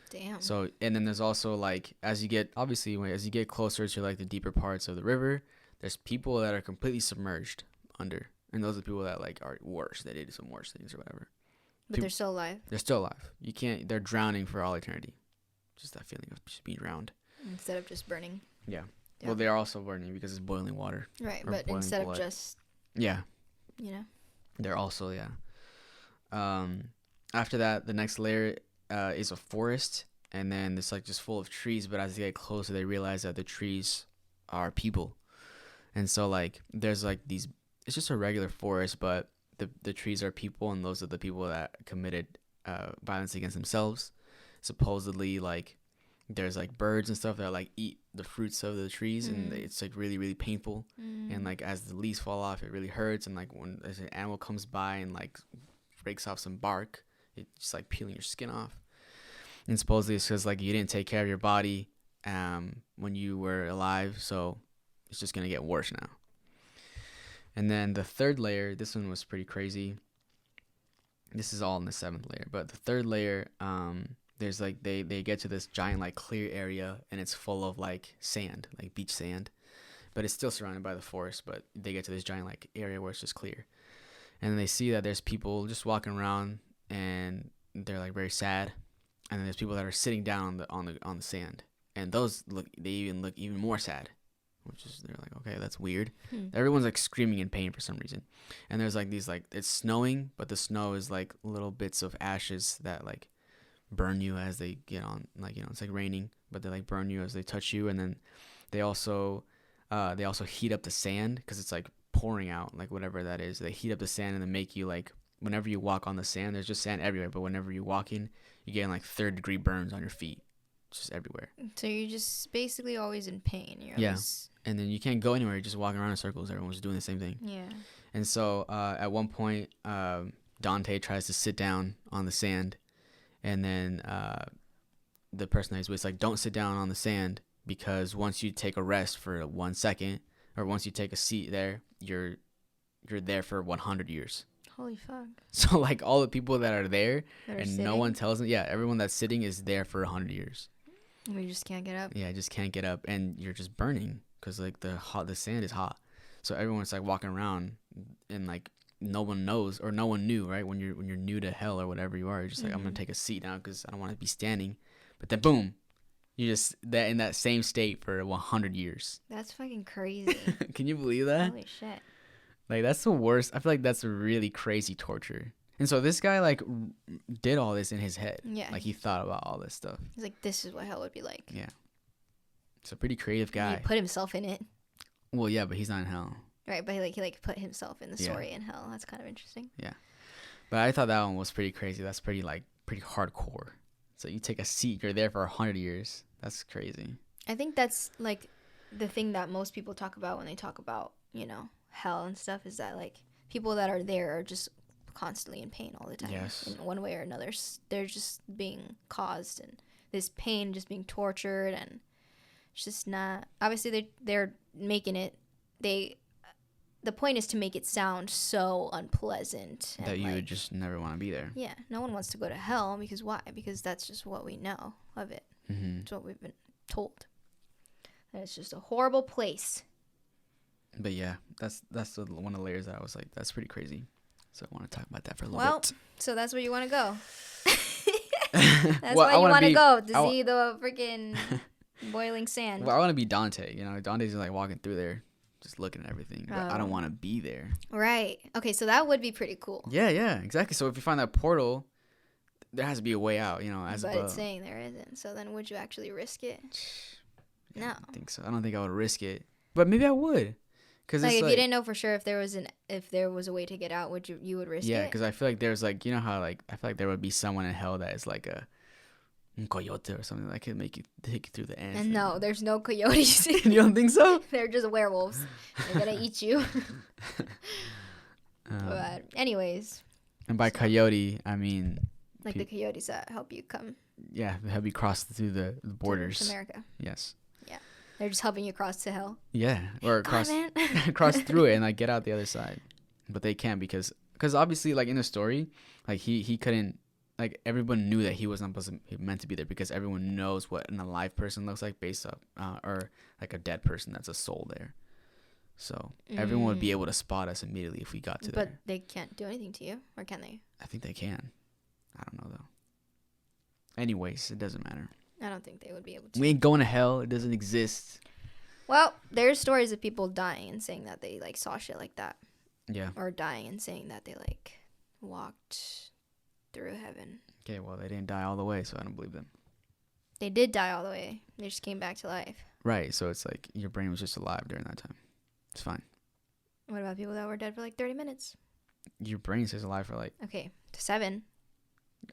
Damn. So and then there's also like as you get closer to like the deeper parts of the river, there's people that are completely submerged under, and those are the people that like are worse. They did some worse things or whatever. But they're still alive. They're still alive. You can't. They're drowning for all eternity. Just that feeling of just being drowned. Instead of just burning. Yeah. Well, they are also burning because it's boiling water. Right, but instead of just. Yeah. You know. They're also, after that, the next layer is a forest, and then it's like just full of trees, but as they get closer, they realize that the trees are people. And so, like, there's like these, it's just a regular forest, but the trees are people, and those are the people that committed violence against themselves. Supposedly, like, there's like birds and stuff that like eat the fruits of the trees, and it's like really, really painful. And like as the leaves fall off, it really hurts. And like when an animal comes by and like breaks off some bark, it's just like peeling your skin off. And supposedly it's because like you didn't take care of your body when you were alive, so it's just gonna get worse now. And then the third layer, this one was pretty crazy. This is all in the seventh layer, but the third layer, there's like they get to this giant like clear area, and it's full of like sand, like beach sand, but it's still surrounded by the forest. But they get to this giant like area where it's just clear, and they see that there's people just walking around, and they're like very sad. And then there's people that are sitting down on the sand, and they even look even more sad, which is they're like, okay, that's weird. Everyone's like screaming in pain for some reason, and there's like these like it's snowing, but the snow is like little bits of ashes that like burn you as they get on, like, you know, it's like raining, but they like burn you as they touch you. And then they also heat up the sand because it's like pouring out, like whatever that is. They heat up the sand and then make you like, whenever you walk on the sand, there's just sand everywhere, but whenever you're walking, you're getting like 3rd-degree burns on your feet, just everywhere. So you're just basically always in pain. And then you can't go anywhere. You're just walking around in circles. Everyone's doing the same thing. Yeah. And so at one point, Dante tries to sit down on the sand. And then the person that he's with, like, don't sit down on the sand, because once you take a rest for 1 second, or once you take a seat there, you're there for 100 years. Holy fuck. So, like, all the people that are there and sitting? no one tells them, yeah, everyone that's sitting is there for 100 years. We just can't get up. Yeah, just can't get up, and you're just burning because, like, the sand is hot. So everyone's, like, walking around, and, like, no one knows, or no one knew, right? When you're new to hell or whatever you are, you're just like, I'm gonna take a seat now because I don't want to be standing. But then boom, you're just in that same state for 100 years. That's fucking crazy. Can you believe that? Holy shit. Like, that's the worst. I feel like that's a really crazy torture. And so this guy, like, did all this in his head. Yeah. Like, he thought about all this stuff. He's like, this is what hell would be like. Yeah. It's a pretty creative guy. He put himself in it. Well, yeah, but he's not in hell. Right, but he put himself in the story in hell. That's kind of interesting. Yeah. But I thought that one was pretty crazy. That's pretty hardcore. So you take a seat, you're there for 100 years. That's crazy. I think that's, like, the thing that most people talk about when they talk about, you know, hell and stuff, is that, like, people that are there are just constantly in pain all the time. Yes. In one way or another. They're just being caused, and this pain, just being tortured, and it's just not... Obviously, they're making it... The point is to make it sound so unpleasant. That you would just never want to be there. Yeah. No one wants to go to hell, because why? Because that's just what we know of it. Mm-hmm. It's what we've been told. And it's just a horrible place. But yeah, that's one of the layers that I was like, that's pretty crazy. So I want to talk about that for a little bit. So that's where you want to go. That's why you want to go, to see the freaking boiling sand. Well, I want to be Dante. You know, Dante's like walking through there, just looking at everything. But I don't want to be there. Right. Okay, so that would be pretty cool. Yeah, exactly. So if you find that portal, there has to be a way out, you know, but it's saying there isn't. So then would you actually risk it? Yeah, No. I don't think so. I don't think I would risk it. But maybe I would. Cause like, it's if like, you didn't know for sure if there was a way to get out, would you would risk it? Yeah, because I feel like there's, like, you know how, like, I feel like there would be someone in hell that is like a coyote or something that could make you take you through the ants. And no, there's no coyotes. You don't think so? They're just werewolves. They're gonna eat you. But anyways. And by coyote, I mean like the coyotes that help you come. Yeah, help you cross through the borders. To America. Yes. Yeah, they're just helping you cross to hell. Yeah, or cross through it and, like, get out the other side, but they can't because obviously, like, in the story, like, he couldn't, like, everyone knew that he wasn't meant to be there because everyone knows what an alive person looks like based up or like a dead person that's a soul there. So everyone would be able to spot us immediately if we got to there. But they can't do anything to you, or can they? I think they can. I don't know though. Anyways, it doesn't matter. I don't think they would be able to. We ain't going to hell. It doesn't exist. Well, there's stories of people dying and saying that they, like, saw shit like that. Yeah. Or dying and saying that they, like, walked through heaven. Okay, well, they didn't die all the way, so I don't believe them. They did die all the way. They just came back to life. Right, so it's like your brain was just alive during that time. It's fine. What about people that were dead for, like, 30 minutes? Your brain stays alive for, like... Okay, to 7.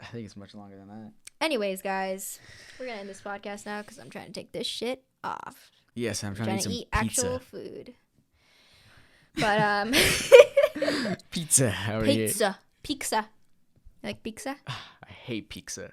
I think it's much longer than that. Anyways, guys, we're going to end this podcast now because I'm trying to take this shit off. Yes, I'm trying to eat some pizza. Actual food. But, Pizza. How are you? Pizza. You like pizza? I hate pizza.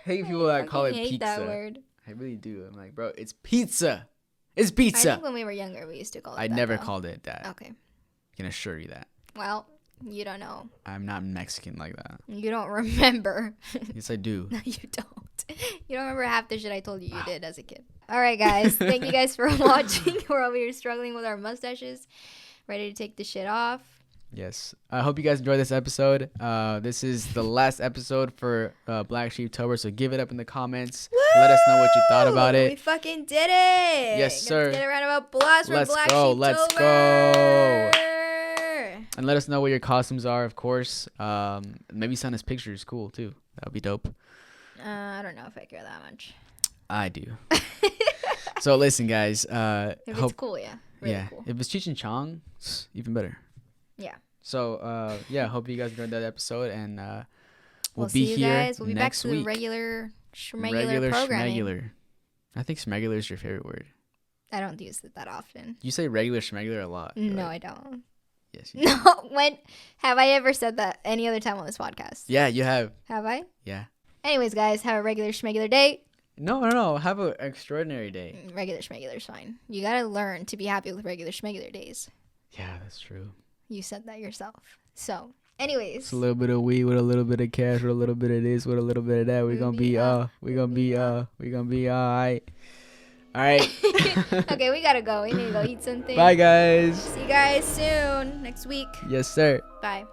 Hate people that call it pizza. I hate that word. I really do. I'm like, bro, it's pizza. It's pizza. I think when we were younger, we used to call it that. I never called it that. Okay. I can assure you that. Well, you don't know. I'm not Mexican like that. You don't remember. Yes, I do. No, you don't. You don't remember half the shit I told you you did as a kid. All right, guys. Thank you guys for watching. We're over here struggling with our mustaches, ready to take the shit off. Yes. I hope you guys enjoyed this episode. This is the last episode for Black Sheeptober, so give it up in the comments. Woo! Let us know what you thought about it. We fucking did it. Yes, sir. Let's get a round of applause for Black Sheeptober. Let's go. And let us know what your costumes are, of course. Maybe send us pictures. Cool, too. That would be dope. I don't know if I care that much. I do. So listen, guys. If it's cool, yeah. Really cool. If it's Cheech and Chong, even better. Yeah. So, hope you guys enjoyed that episode, and we'll be see you here guys. We'll be back to the week. regular programming. Schmegular. I think schmegular is your favorite word. I don't use it that often. You say regular schmegular a lot. No, I don't. Yes. No. When have I ever said that any other time on this podcast? Yeah, you have. Have I? Yeah. Anyways, guys, have a regular schmegular day. No. Have an extraordinary day. Regular schmegular is fine. You gotta learn to be happy with regular schmegular days. Yeah, that's true. You said that yourself. So, anyways. It's a little bit of weed with a little bit of cash with a little bit of this with a little bit of that. We're gonna be all right. All right. Okay, we gotta go. We need to go eat something. Bye, guys. See you guys soon next week. Yes, sir. Bye.